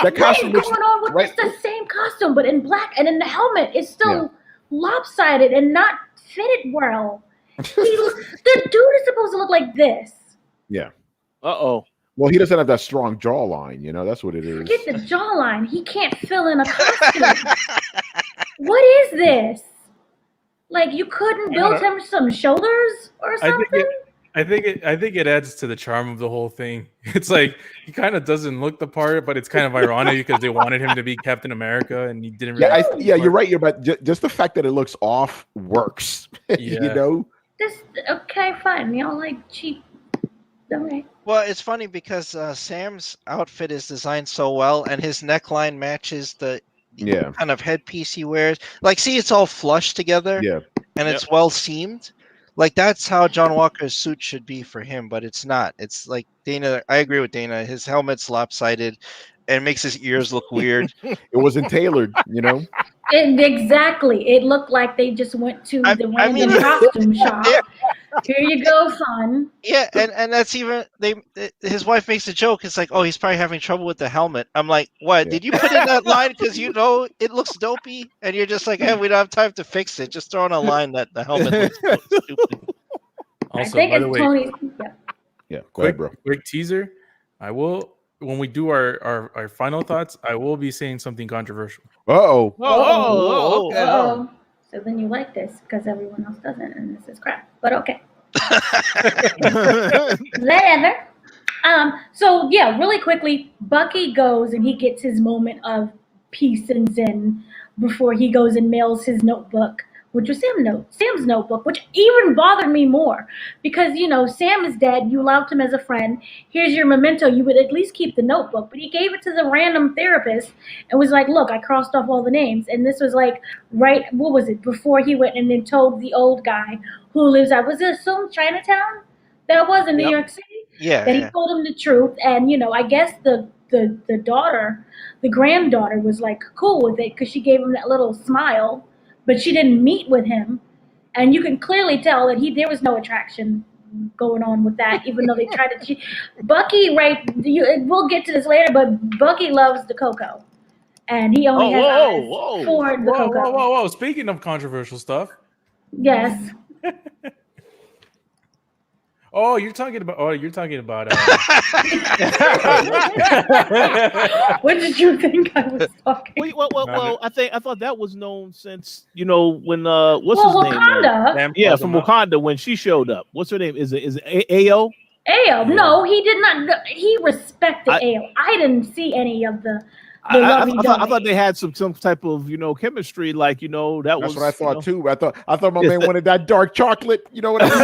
That costume going on with it's the same costume, but in black, and in the helmet, it's still lopsided and not fitted well. The dude is supposed to look like this. Yeah. Uh-oh. Well, he doesn't have that strong jawline, that's what it is. Forget the jawline. He can't fill in a costume. What is this? Like, you couldn't build him some shoulders or something? I think it adds to the charm of the whole thing. It's like he kind of doesn't look the part, but it's kind of ironic because they wanted him to be Captain America and he didn't. Really You're right. But just the fact that it looks off works. Yeah. Okay, fine. Y'all like cheap. All right. Well, it's funny because Sam's outfit is designed so well, and his neckline matches the kind of headpiece he wears. Like, see, it's all flush together. Yeah. And it's well seamed. Like, that's how John Walker's suit should be for him, but it's not. It's like Dana. I agree with Dana. His helmet's lopsided and makes his ears look weird. It wasn't tailored, Exactly. It looked like they just went to the random costume shop. Yeah. Here you go, son. Yeah, and that's even his wife makes a joke. It's like, oh, he's probably having trouble with the helmet. I'm like, what? Yeah. Did you put in that line because it looks dopey, and you're just like, hey, we don't have time to fix it. Just throw in a line that the helmet looks stupid. Also, by the way, Tony. Yeah, go ahead, bro. Quick teaser. I will, when we do our final thoughts, I will be saying something controversial. Uh-oh. Uh-oh. So then you like this because everyone else doesn't, and this is crap. But okay. Whatever. So yeah, really quickly, Bucky goes and he gets his moment of peace and zen before he goes and mails his notebook which was Sam's notebook, which even bothered me more because, Sam is dead. You loved him as a friend. Here's your memento. You would at least keep the notebook. But he gave it to the random therapist and was like, look, I crossed off all the names. And this was like, what was it? Before he went and then told the old guy who lives out, was it some Chinatown? That was in New York City? Yeah. That he told him the truth. And, I guess the daughter, the granddaughter was like cool with it because she gave him that little smile. But she didn't meet with him, and you can clearly tell that there was no attraction going on with that, even though they tried to. Bucky, right? We'll get to this later, but Bucky loves the cocoa, and he only has eyes for the cocoa. Whoa! Speaking of controversial stuff, yes. You're talking about. What did you think I was talking? Wait, well, I thought that was known since when what's his Wakanda. name? Yeah, from Wakanda when she showed up. What's her name? Is it Ayo? Ayo? No, he did not. He respected Ayo. I didn't see any of the. I thought they had some type of chemistry, like that That's was what I thought too. I thought my man wanted that dark chocolate. You know what I mean?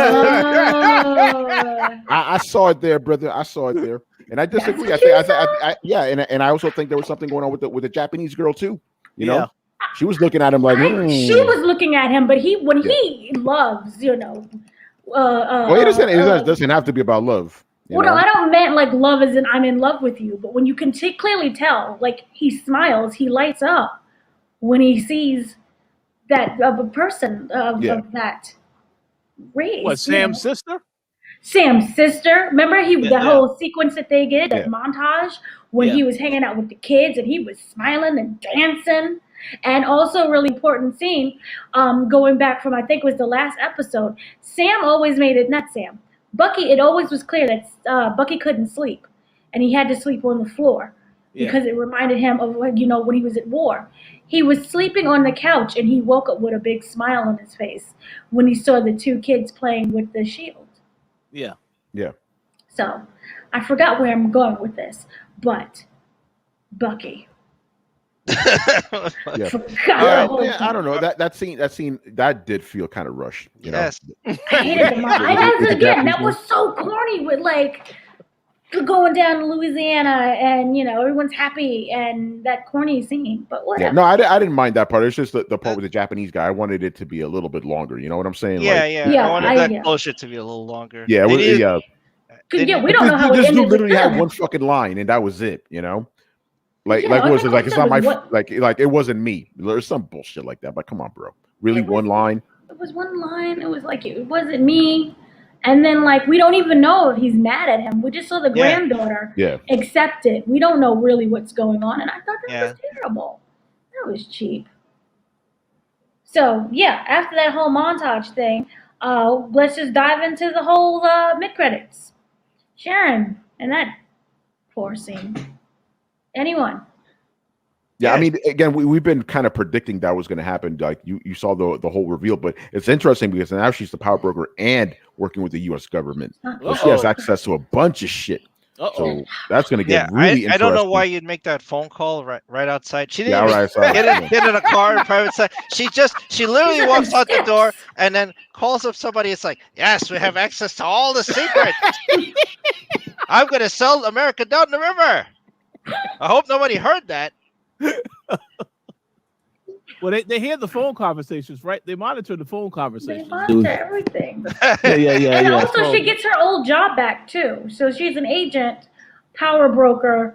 I saw it there, brother. I saw it there, and I disagree. And I also think there was something going on with the Japanese girl too. You know, she was looking at him like she was looking at him, but he loves, It doesn't have to be about love. No, I don't mean like love as in I'm in love with you, but when you can clearly tell, like he smiles, he lights up when he sees that of a person of that race. What, Sam's sister? Sam's sister. Remember the whole sequence that they did, that montage when he was hanging out with the kids and he was smiling and dancing. And also a really important scene, going back from I think it was the last episode, Sam always made it, not Sam. Bucky, it always was clear that Bucky couldn't sleep, and he had to sleep on the floor because it reminded him of when he was at war. He was sleeping on the couch, and he woke up with a big smile on his face when he saw the two kids playing with the shield. Yeah. So, I forgot where I'm going with this, but Bucky. I don't know that scene that did feel kind of rushed. Yes, I hated the again. That was so corny with like going down to Louisiana and everyone's happy and that corny scene. But whatever. Yeah, no, I didn't mind that part. It's just the part with the Japanese guy. I wanted it to be a little bit longer. You know what I'm saying? I wanted that closure to be a little longer. Yeah, we don't know how it ended. Literally had one fucking line and that was it. Like was it like it's not my like it wasn't me. There's some bullshit like that, but come on, bro. Really, one line? It was one line. It was like it wasn't me. And then like we don't even know if he's mad at him. We just saw the granddaughter accept it. We don't know really what's going on, and I thought that was terrible. That was cheap. So after that whole montage thing, let's just dive into the whole mid credits. Sharon and that poor scene. Anyone? Yeah, I mean, again, we've been kind of predicting that was going to happen. Like you saw the whole reveal, but it's interesting because now she's the power broker and working with the U.S. government. So she has access to a bunch of shit. So that's going to get really interesting. I don't know why you'd make that phone call right outside. She didn't get in a car in private side. She literally walks out the door and then calls up somebody. It's like, yes, we have access to all the secrets. I'm going to sell America down the river. I hope nobody heard that. Well, they hear the phone conversations, right? They monitor the phone conversations. They monitor everything. Yeah. And also, she gets her old job back too. So she's an agent, power broker,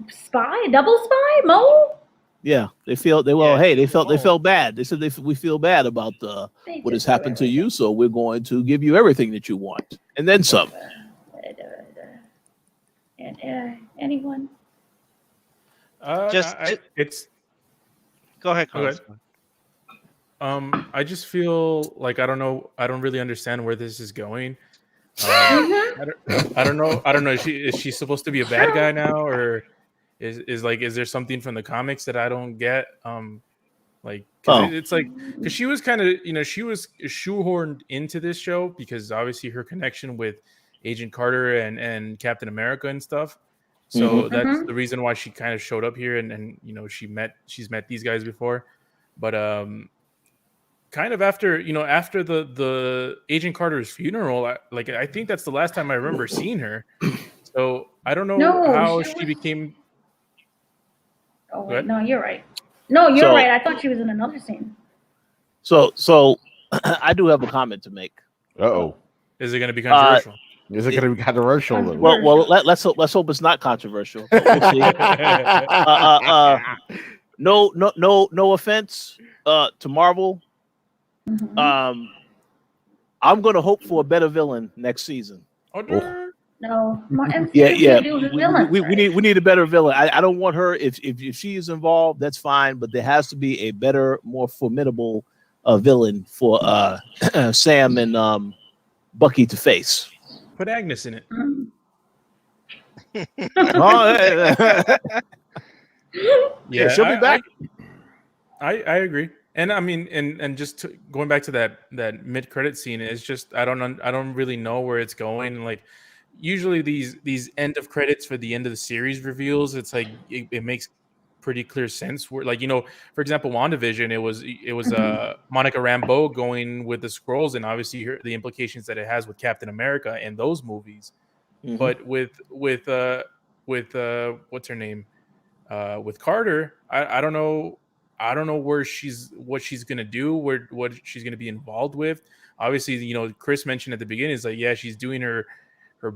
spy, double spy, mole. Yeah, they felt bad. They said we feel bad about what has happened to you, so we're going to give you everything that you want and then some. Anyone? Go ahead. I just feel like I don't know. I don't really understand where this is going. I don't know. Is she supposed to be a bad guy now, or is there something from the comics that I don't get? It's like because she was kind of she was shoehorned into this show because obviously her connection with Agent Carter and Captain America and stuff. So that's the reason why she kind of showed up here and she's met these guys before. But kind kind of after the Agent Carter's funeral, I think that's the last time I remember seeing her. So I don't know No, how she she was- became. Oh Go wait, ahead. no, you're right. No, you're So- right. I thought she was in another scene. So I do have a comment to make. Uh-oh. Is it going to be controversial? Is it going to be controversial? though? Well, let's hope it's not controversial. But we'll see. No offense to Marvel. Mhm. I'm gonna hope for a better villain next season. No, my MCU Yeah. can't do the villains, We right? need a better villain. I don't want her. If she is involved, that's fine. But there has to be a better, more formidable villain for Sam and Bucky to face. Put Agnes in it. Mm. Yeah, she'll be back. I agree, and I mean, and just going back to that mid credit scene, it's just I don't really know where it's going. Like usually these end of credits for the end of the series reveals, it's like it makes pretty clear sense. Where like for example, WandaVision, it was Monica Rambeau going with the Skrulls, and obviously the implications that it has with Captain America and those movies. Mhm. But with what's her name? With Carter, I don't know what she's gonna do, what she's gonna be involved with. Obviously, Chris mentioned at the beginning, is like, yeah, she's doing her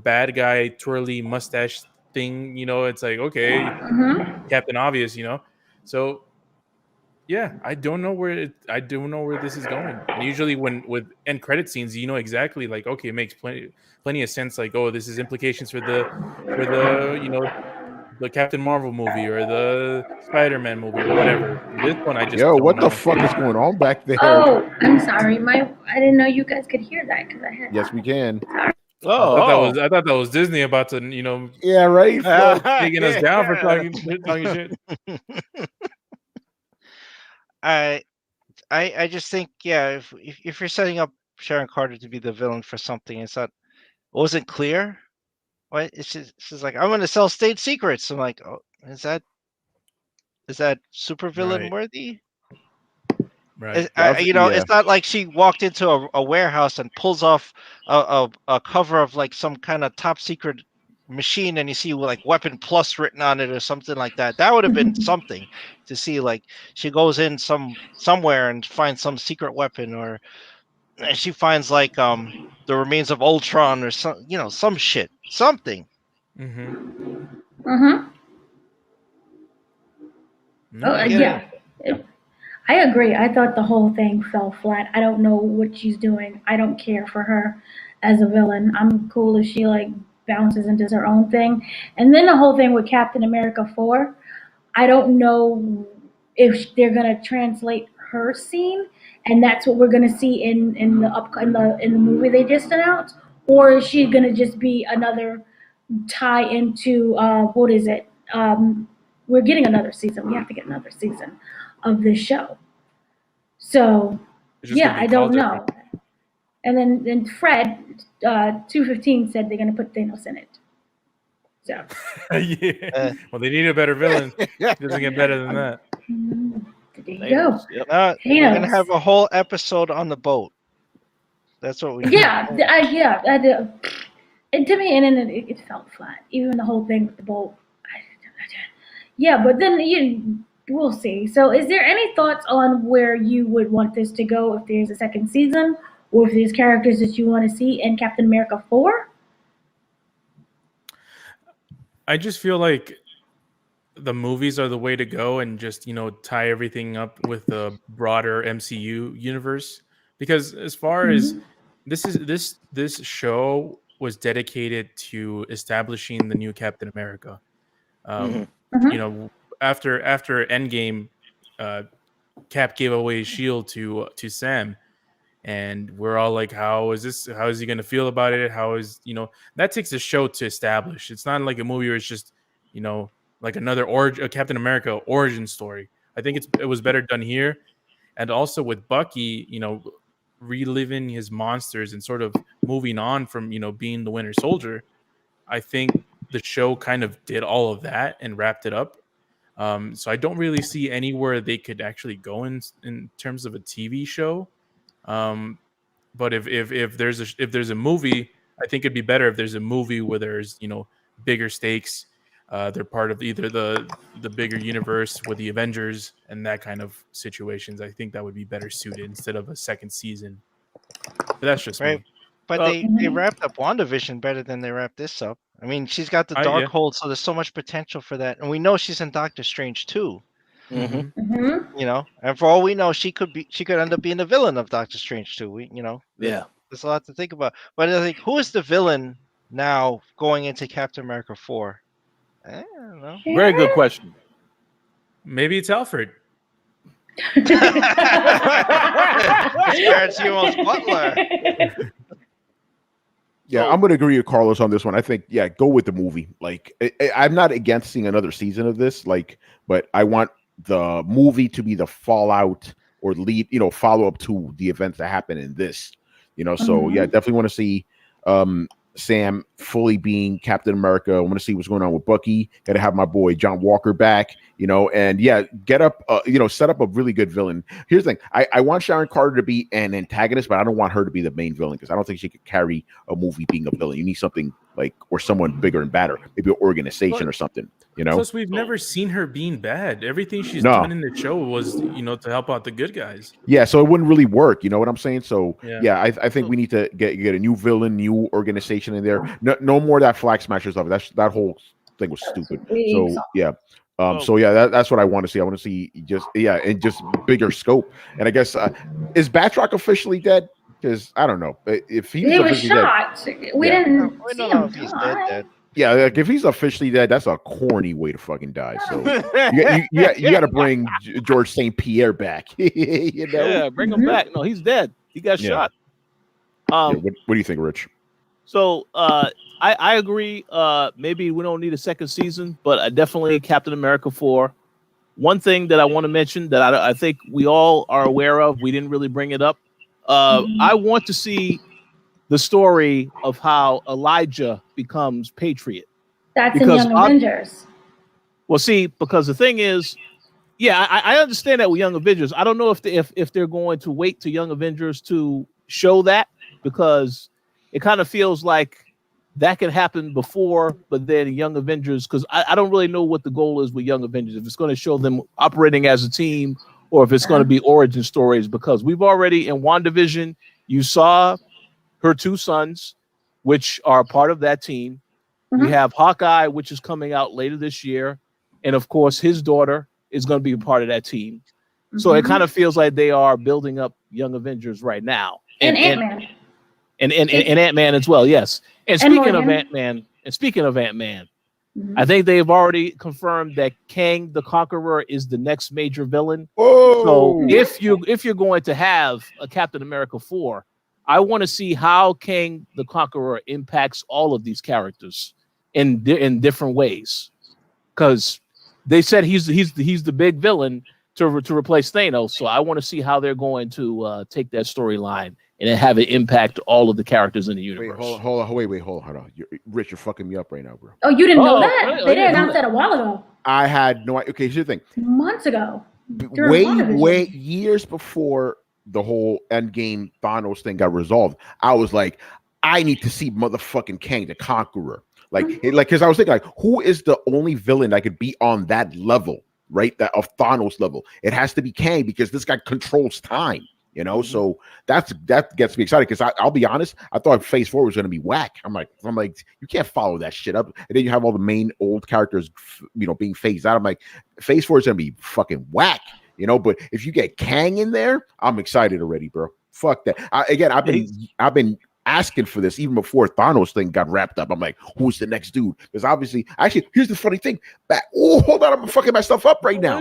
bad guy twirly mustache thing. It's like, okay, Mhm. Captain Obvious, So yeah, I don't know where this is going. And usually with end credit scenes, exactly, like, okay, it makes plenty of sense. Like, oh, this is implications for the the Captain Marvel movie or the Spider-Man movie or whatever. This one, I just don't what know. the fuck is going on back there? Oh, I'm sorry. I didn't know you guys could hear that because I had. Yes, we can. I thought that was Disney about to Yeah, right. taking us down for talking shit. I just think, yeah, if you're setting up Sharon Carter to be the villain for something, it wasn't clear. What she's like, I'm going to sell state secrets. I'm like, oh, is that super villain Right. worthy? Right. It's not like she walked into a warehouse and pulls off a cover of like some kind of top secret machine, and you see like Weapon Plus written on it or something like that. That would have been something to see. Like she goes in somewhere and finds some secret weapon, or she finds like the remains of Ultron or some shit, something. Mm-hmm. Mhm. Oh, yeah. I agree. I thought the whole thing fell flat. I don't know what she's doing. I don't care for her as a villain. I'm cool if she like bounces and does her own thing. And then the whole thing with Captain America 4, I don't know if they're gonna translate her scene, and that's what we're gonna see in the movie they just announced, or is she gonna just be another tie into what is it? We're getting another season. We have to get another season of this show. So It's just yeah, gonna be I don't called know. And then Fred 215 said they're gonna put Thanos in it. So yeah. Well, they need a better villain. It doesn't get better than that. there you go. Yep. We're gonna have a whole episode on the boat. That's what we. Yeah, and to me, and then it felt flat. Even the whole thing with the boat. Yeah, but then we'll see. So, is there any thoughts on where you would want this to go if there's a second season, or if there's characters that you want to see in Captain America 4? I just feel like the movies are the way to go, and just tie everything up with the broader MCU universe. Because as far as this show was dedicated to establishing the new Captain America. After Endgame, Cap gave away his shield to Sam, and we're all like, how is he going to feel about it? How is that takes a show to establish. It's not like a movie where it's just like another Captain America origin story. I think it was better done here, and also with Bucky, reliving his monsters and sort of moving on from being the Winter Soldier. I think the show kind of did all of that and wrapped it up. So I don't really see anywhere they could actually go in terms of a TV show. But if there's a movie, I think it'd be better if there's a movie where there's bigger stakes. They're part of either the bigger universe with the Avengers and that kind of situations. I think that would be better suited instead of a second season. But that's just Right. me. But they wrapped up WandaVision better than they wrapped this up. I mean, she's got the Yeah. Darkhold, so there's so much potential for that. And we know she's in Doctor Strange too. Mhm. And for all we know, she could end up being the villain of Doctor Strange too. Yeah. There's a lot to think about. But I think, who is the villain now going into Captain America 4? I don't know. Very good question. Maybe it's Alfred. It's Hero's Butler. Yeah, I'm going to agree with Carlos on this one. I think, go with the movie. Like, I'm not against seeing another season of this, but I want the movie to be the fallout or lead, follow up to the events that happen in this, So definitely want to see Sam fully being Captain America. I want to see what's going on with Bucky. Got to have my boy John Walker back, and get up, set up a really good villain. Here's the thing: I want Sharon Carter to be an antagonist, but I don't want her to be the main villain because I don't think she could carry a movie being a villain. You need something or someone bigger and badder, maybe an organization or something. Plus, we've never seen her being bad. Everything she's done in the show was, to help out the good guys. Yeah, so it wouldn't really work. You know what I'm saying? So I think we need to get a new villain, new organization in there. No more of that Flag Smasher stuff. That whole thing was stupid. So that's what I want to see. I want to see just bigger scope. And I guess is Batroc officially dead? Because I don't know if he was shot. We didn't see him if he's dead. Yeah, if he's officially dead, that's a corny way to fucking die. So you got to bring George St. Pierre back. Yeah, bring him back. No, he's dead. He got shot. What do you think, Rich? So I agree. Maybe we don't need a second season, but definitely Captain America 4. One thing that I want to mention that I think we all are aware of, we didn't really bring it up. I want to see the story of how Elijah becomes Patriot. That's in Young Avengers. Well, see, because the thing is, I understand that with Young Avengers. I don't know if they're going to wait to Young Avengers to show that, because it kind of feels like that could happen before, but then Young Avengers, because I don't really know what the goal is with Young Avengers. If it's going to show them operating as a team or if it's going to be origin stories, because we've already in WandaVision, you saw her two sons, which are part of that team. We have Hawkeye, which is coming out later this year. And of course, his daughter is going to be a part of that team. So it kind of feels like they are building up Young Avengers right now. And Ant-Man. And Ant-Man as well, yes. And speaking of Ant-Man, I think they've already confirmed that Kang the Conqueror is the next major villain. Whoa. So if you're going to have a Captain America 4, I want to see how Kang the Conqueror impacts all of these characters in different ways, because they said he's the big villain to replace Thanos. So I want to see how they're going to take that storyline and have it impact all of the characters in the universe. Hold on. Rich, you're fucking me up right now, bro. Oh, you didn't know that? Really? They didn't announce that a while ago. I had no idea. Okay, here's the thing. Months ago. Way years before the whole Endgame Thanos thing got resolved, I was like, I need to see motherfucking Kang the Conqueror. Because I was thinking, who is the only villain that could be on that level, right? That of Thanos level. It has to be Kang, because this guy controls time, So that gets me excited, because I'll be honest, I thought Phase 4 was going to be whack. I'm like, you can't follow that shit up. And then you have all the main old characters, being phased out. I'm like, Phase 4 is going to be fucking whack. But if you get Kang in there, I'm excited already, bro. Fuck that. I've been asking for this even before Thanos thing got wrapped up. I'm like, who's the next dude? Because actually, here's the funny thing. Hold on, I'm fucking myself up right now.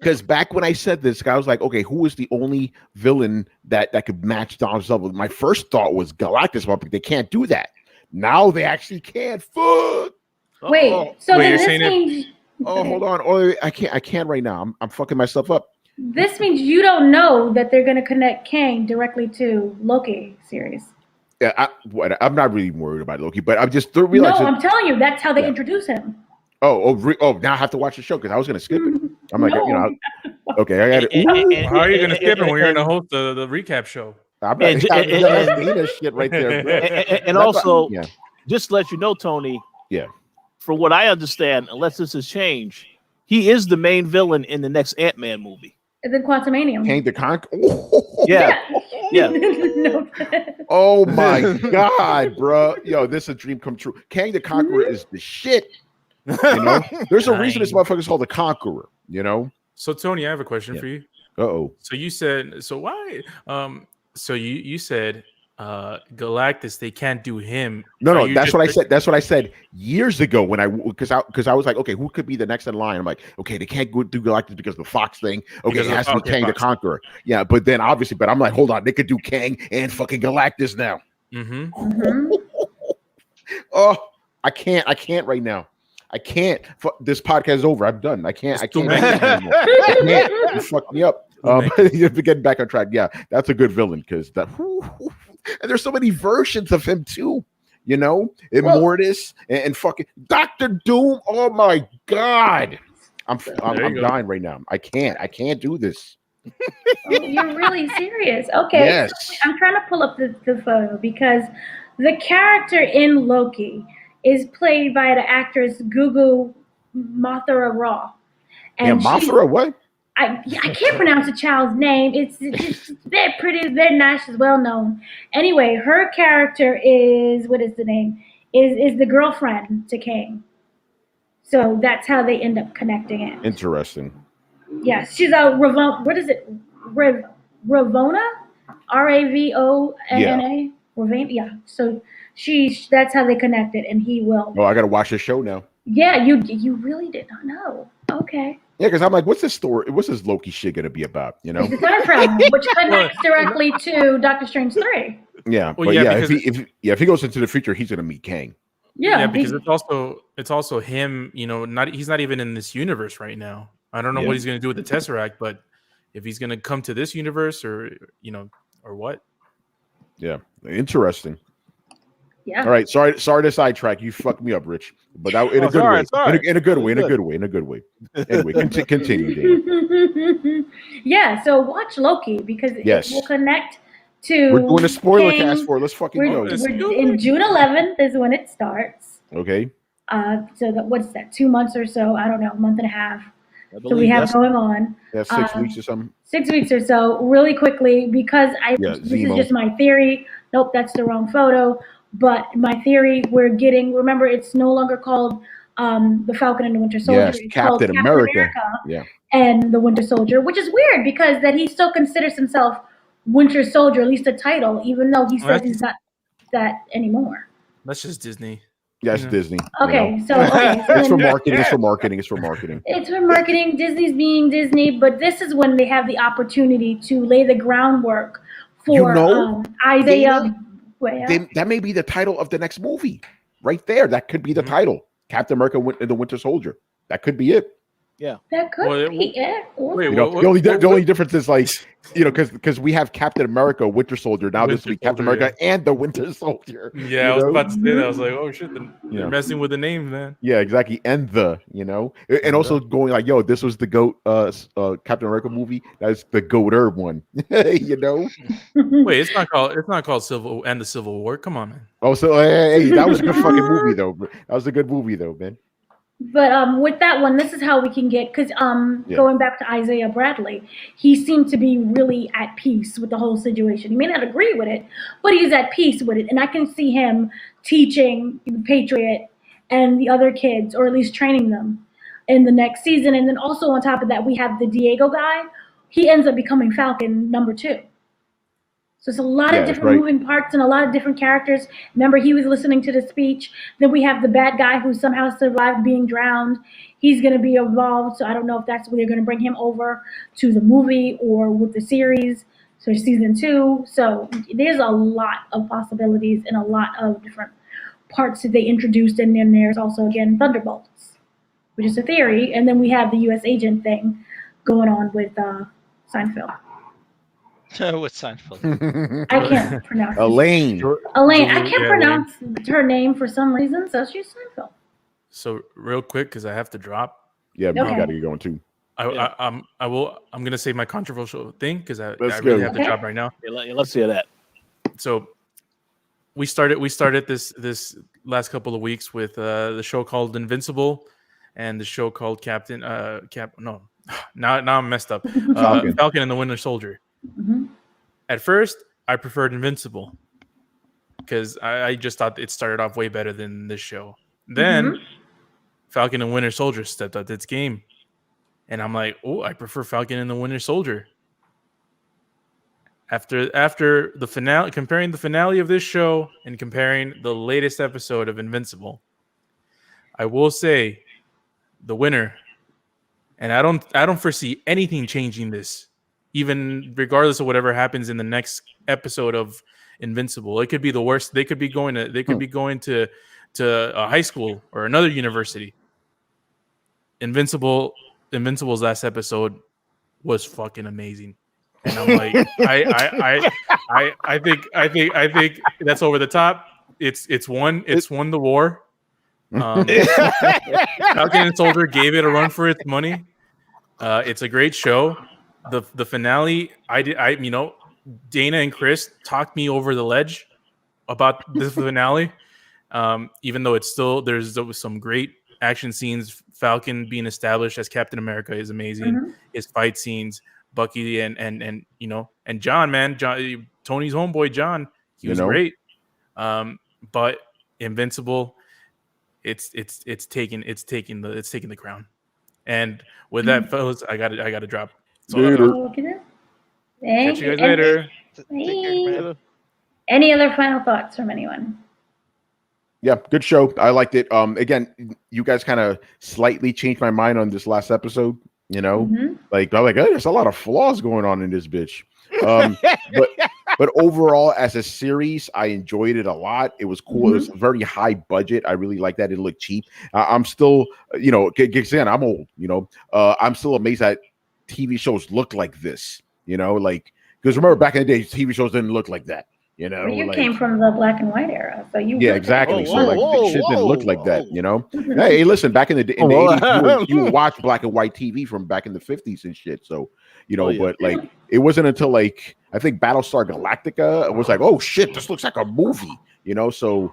Because back when I said this, I was like, okay, who is the only villain that could match Thanos level? My first thought was Galactus, but they can't do that. Now they actually can. Fuck. Wait, so then this means... hold on. Oh, I can't right now. I'm fucking myself up. This means you don't know that they're going to connect Kang directly to Loki series. Yeah, I'm not really worried about Loki, but I'm just realizing. No, I'm telling you, that's how they introduce him. Now I have to watch the show because I was gonna skip it. I'm like, okay, I got it. How are you gonna skip it when you're gonna host the recap show? I'm not Dana shit right there, bro. And also, just to let you know, Tony. Yeah. From what I understand, unless this has changed, he is the main villain in the next Ant-Man movie. The Quantumanium. Kang the Conqueror. Yeah. No. Oh my god, bro. Yo, this is a dream come true. Kang the Conqueror is the shit. You know, there's a reason this motherfucker's called the Conqueror. You know. So Tony, I have a question for you. So you said why? So you said Galactus, they can't do him. No, that's what I said. That's what I said years ago when because I was like, okay, who could be the next in line? I'm like, okay, they can't go do Galactus because of the Fox thing. Okay, it has to be Kang the Conqueror. Yeah, but then obviously, I'm like, hold on, they could do Kang and fucking Galactus now. Oh, I can't right now. I can't. This podcast is over. I'm done. I can't anymore. I can't. You fucked me up. Getting back on track. Yeah, that's a good villain because that. And there's so many versions of him too. You know, Immortus and fucking Dr. Doom. Oh my god, I'm dying right now. I can't do this. Oh, you're really serious. Okay. Yes. I'm trying to pull up the photo because the character in Loki is played by the actress Gugu Mothra Raw. And Mothra what? I can't pronounce the child's name. It's they're pretty, they're nice, as well known. Anyway, her character is, what is the name? Is the girlfriend to Kang. So that's how they end up connecting it. Interesting. Yeah, she's a Ravona. What is it? Ravona? Ravonna? Ravana. Yeah. So that's how they connected, and he will. Oh, I gotta watch the show now. Yeah, you really did not know. Okay. Yeah, because I'm like, what's this story? What's this Loki shit gonna be about? You know, it's the from which connects directly to Doctor Strange 3. Yeah, if he goes into the future, he's gonna meet Kang. Yeah, because it's also him. You know, he's not even in this universe right now. I don't know what he's gonna do with the Tesseract, but if he's gonna come to this universe or what? Yeah, interesting. Yeah. All right. Sorry to sidetrack. You fucked me up, Rich. But that, in a good way. In a good way. Anyway, continue, Dave. Yeah. So watch Loki because it will connect to. We're doing a spoiler cast for it. Let's fucking go. In June 11th is when it starts. Okay. So what's that? 2 months or so? I don't know. A month and a half. So we have going on. Yeah, 6 weeks or something. 6 weeks or so. Really quickly, because this is just my theory. Nope, that's the wrong photo. But my theory, remember, it's no longer called the Falcon and the Winter Soldier. Yes, it's Captain America. And the Winter Soldier, which is weird because that he still considers himself Winter Soldier, at least a title, even though he says he's not that anymore. That's just Disney. Yeah, it's Disney. Okay, so it's for marketing. It's for marketing. It's for marketing. Disney's being Disney, but this is when they have the opportunity to lay the groundwork for Isaiah. That may be the title of the next movie, right there. That could be the title, Captain America and the Winter Soldier. That could be it. Yeah, that could be it. The only difference is because we have Captain America, Winter Soldier. Now this will be Captain America and the Winter Soldier. Yeah, I was about to say that. I was like, oh shit, they're messing with the names, man. Yeah, exactly. And and also going like, yo, this was the GOAT Captain America movie. That's the GOAT one. You know. Wait, it's not called Civil War. Come on, man. Oh, so hey, that was a good fucking movie though. That was a good movie though, man. But with that one, this is how we can get, because going back to Isaiah Bradley, he seemed to be really at peace with the whole situation. He may not agree with it, but he's at peace with it. And I can see him teaching the Patriot and the other kids, or at least training them in the next season. And then also on top of that, we have the Diego guy. He ends up becoming Falcon #2. So it's a lot of different moving parts and a lot of different characters. Remember, he was listening to the speech. Then we have the bad guy who somehow survived being drowned. He's going to be involved. So I don't know if that's where they're going to bring him over to the movie or with the series. So season 2. So there's a lot of possibilities and a lot of different parts that they introduced. And then there's also, again, Thunderbolts, which is a theory. And then we have the U.S. agent thing going on with Seinfeld. What's Seinfeld? I can't pronounce Elaine. I can't pronounce her name for some reason, so she's Seinfeld. So real quick, because I have to drop. Yeah, we Okay. got to get going too. I'm gonna say my controversial thing because I Let's really go. have to Okay. drop right now. Let's hear that. So we started this last couple of weeks with the show called Invincible and the show called now I'm messed up. Falcon and the Winter Soldier. Mhm. At first, I preferred Invincible because I just thought it started off way better than this show. Then Falcon and Winter Soldier stepped up its game. And I'm like, oh, I prefer Falcon and the Winter Soldier. After the finale, comparing the finale of this show and comparing the latest episode of Invincible, I will say the winner. And I don't foresee anything changing this, even regardless of whatever happens in the next episode of Invincible. It could be the worst. They could be going to a high school or another university. Invincible's last episode was fucking amazing, and I'm like, I think that's over the top. It's won the war. Falcon and Soldier gave it a run for its money. It's a great show. The finale, Dana and Chris talked me over the ledge about this finale. Even though there's some great action scenes. Falcon being established as Captain America is amazing. His fight scenes, Bucky and John, Tony's homeboy John, he was great. But Invincible, it's taking the crown. And with that, fellas, I gotta drop. So, Okay. catch you guys later. Any other final thoughts from anyone? Yeah, good show. I liked it. Again, you guys kind of slightly changed my mind on this last episode. Like I'm like, hey, there's a lot of flaws going on in this bitch. But overall, as a series, I enjoyed it a lot. It was cool. It was very high budget. I really like that. It looked cheap. I'm still, again, I'm old. I'm still amazed that TV shows look like this. Like because remember back in the day, TV shows didn't look like that. Well, you came from the black and white era, so you exactly. Shit didn't look like that. Hey, listen, back in the 80s, you would watch black and white TV from back in the 50s and shit. So but like it wasn't until like I think Battlestar Galactica was like, oh shit, this looks like a movie. So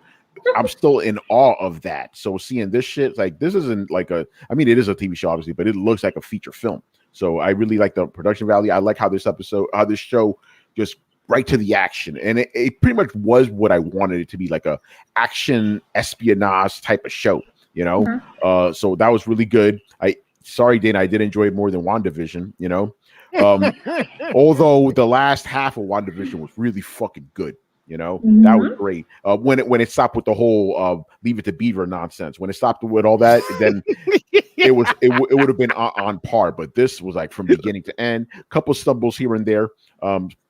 I'm still in awe of that. So seeing this shit, like this isn't like it is a TV show obviously, but it looks like a feature film. So I really like the production value. I like how this show just right to the action, and it pretty much was what I wanted it to be, like a action espionage type of show. So that was really good. Sorry, Dana, I did enjoy it more than WandaVision. Although the last half of WandaVision was really fucking good. That was great. When it stopped with the whole Leave It to Beaver nonsense, when it stopped with all that, then it would have been on par. But this was like from beginning to end, couple stumbles here and there,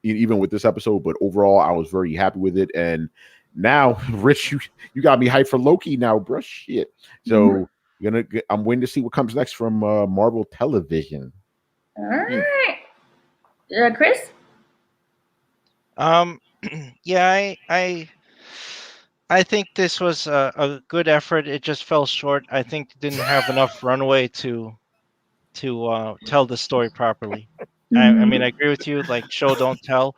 even with this episode. But overall, I was very happy with it. And now, Rich, you got me hyped for Loki now, bro. Shit. So I'm waiting to see what comes next from Marvel Television. All right, Chris. Yeah, I think this was a good effort. It just fell short. I think it didn't have enough runway to tell the story properly. I agree with you. Like, show don't tell.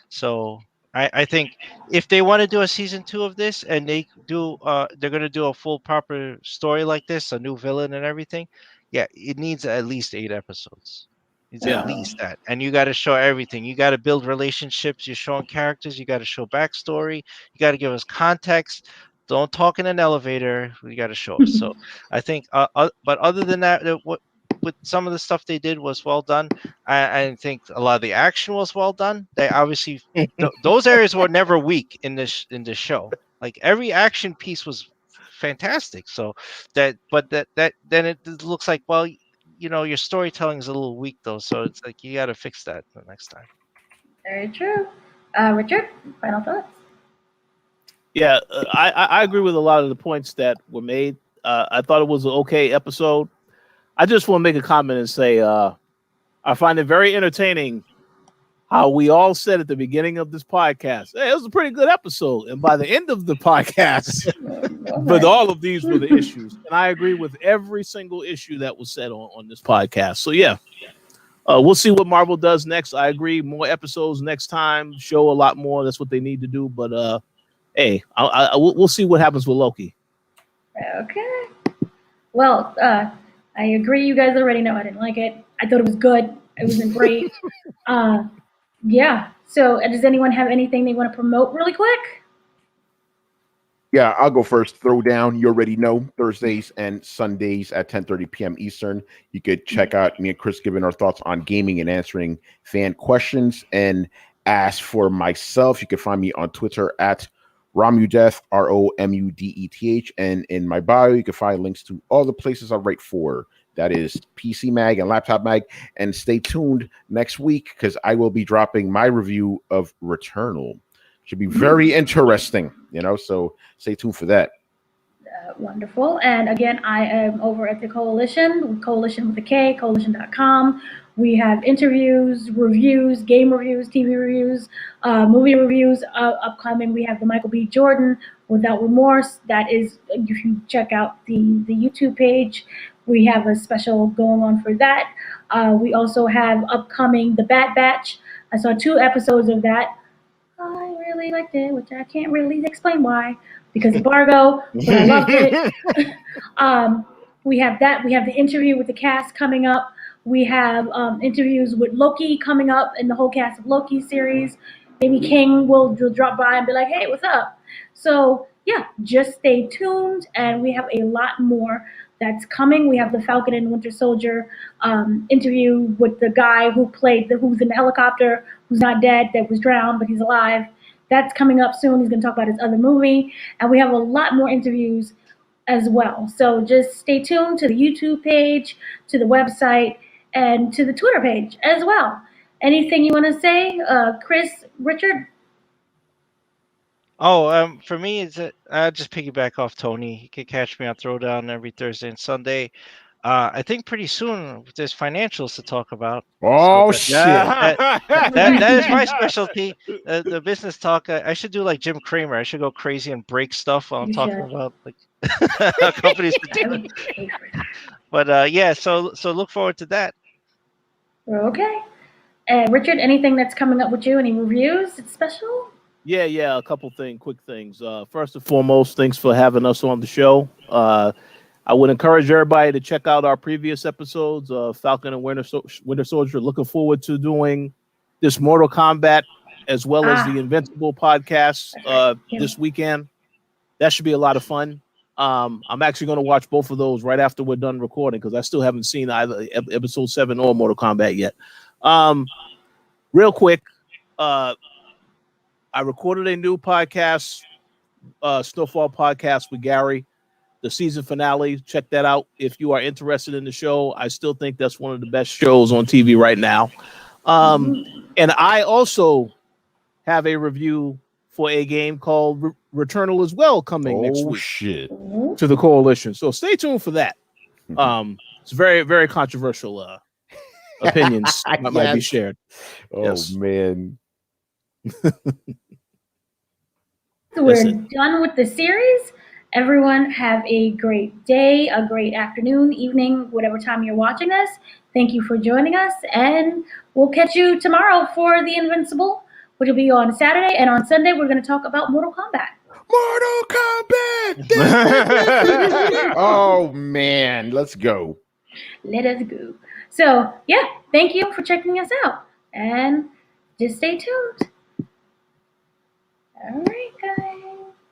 So I think if they want to do a season 2 of this and they're going to do a full proper story like this, a new villain and everything, yeah, it needs at least 8 episodes. It's at least that. And you got to show everything. You got to build relationships. You're showing characters. You got to show backstory. You got to give us context. Don't talk in an elevator. We got to show us. So I think, but other than that, with some of the stuff they did was well done. I think a lot of the action was well done. They obviously, those areas were never weak in this show. Like every action piece was fantastic. So then it looks like, well, your storytelling is a little weak though, so it's like you got to fix that the next time. Very true. Richard, final thoughts? Yeah, I agree with a lot of the points that were made. I thought it was an okay episode. I just want to make a comment and say I find it very entertaining how we all said at the beginning of this podcast, hey, it was a pretty good episode. And by the end of the podcast, but all of these were the issues. And I agree with every single issue that was said on this podcast. So, yeah, we'll see what Marvel does next. I agree. More episodes next time. Show a lot more. That's what they need to do. But, hey, we'll see what happens with Loki. Okay. Well, I agree. You guys already know I didn't like it. I thought it was good. It wasn't great. Yeah. So does anyone have anything they want to promote really quick? Yeah, I'll go first. Throwdown, you already know, Thursdays and Sundays at 10:30 p.m. Eastern. You could check out me and Chris giving our thoughts on gaming and answering fan questions. And as for myself, you can find me on Twitter at Romudeth, ROMUDETH. And in my bio, you can find links to all the places I write for. That is PC Mag and Laptop Mag. And stay tuned next week because I will be dropping my review of Returnal. Should be very interesting, so stay tuned for that. Wonderful. And again, I am over at the Koalition with a K, Koalition.com. We have interviews, reviews, game reviews, TV reviews, movie reviews upcoming. We have the Michael B. Jordan Without Remorse. That is, if you check out the YouTube page, we have a special going on for that. We also have upcoming The Bad Batch. I saw 2 episodes of that. I really liked it, which I can't really explain why, because embargo, but I loved it. We have that. We have the interview with the cast coming up. We have interviews with Loki coming up and the whole cast of Loki series. Maybe Kang will drop by and be like, hey, what's up? So, yeah, just stay tuned, and we have a lot more that's coming. We have the Falcon and Winter Soldier interview with the guy who's in the helicopter, who's not dead, that was drowned, but he's alive. That's coming up soon. He's going to talk about his other movie. And we have a lot more interviews as well. So just stay tuned to the YouTube page, to the website, and to the Twitter page as well. Anything you want to say, Chris, Richard? Oh, for me, it's I just piggyback off Tony. You can catch me on Throwdown every Thursday and Sunday. I think pretty soon there's financials to talk about. Oh, shit! That is my specialty. The business talk. I should do like Jim Cramer. I should go crazy and break stuff while I'm talking about like how companies are doing. But yeah, so look forward to that. Okay. Richard, anything that's coming up with you? Any reviews? It's special? Yeah, a couple quick things. First and foremost, thanks for having us on the show. I would encourage everybody to check out our previous episodes of Falcon and Winter Soldier. Looking forward to doing this Mortal Kombat as well as the Invincible podcast this weekend. That should be a lot of fun. I'm actually going to watch both of those right after we're done recording because I still haven't seen either episode 7 or Mortal Kombat yet. Real quick, I recorded a new podcast, Snowfall Podcast with Gary, the season finale. Check that out if you are interested in the show. I still think that's one of the best shows on TV right now. And I also have a review for a game called Returnal as well coming next week to the Koalition. So stay tuned for that. It's very, very controversial opinions might be shared. Oh, man. So we're done with the series. Everyone have a great day, a great afternoon, evening, whatever time you're watching us. Thank you for joining us, and we'll catch you tomorrow for The Invincible, which will be on Saturday, and on Sunday we're going to talk about Mortal Kombat. Mortal Kombat! Oh, man. Let's go. Let us go. So, yeah, thank you for checking us out, and just stay tuned. All right, guys.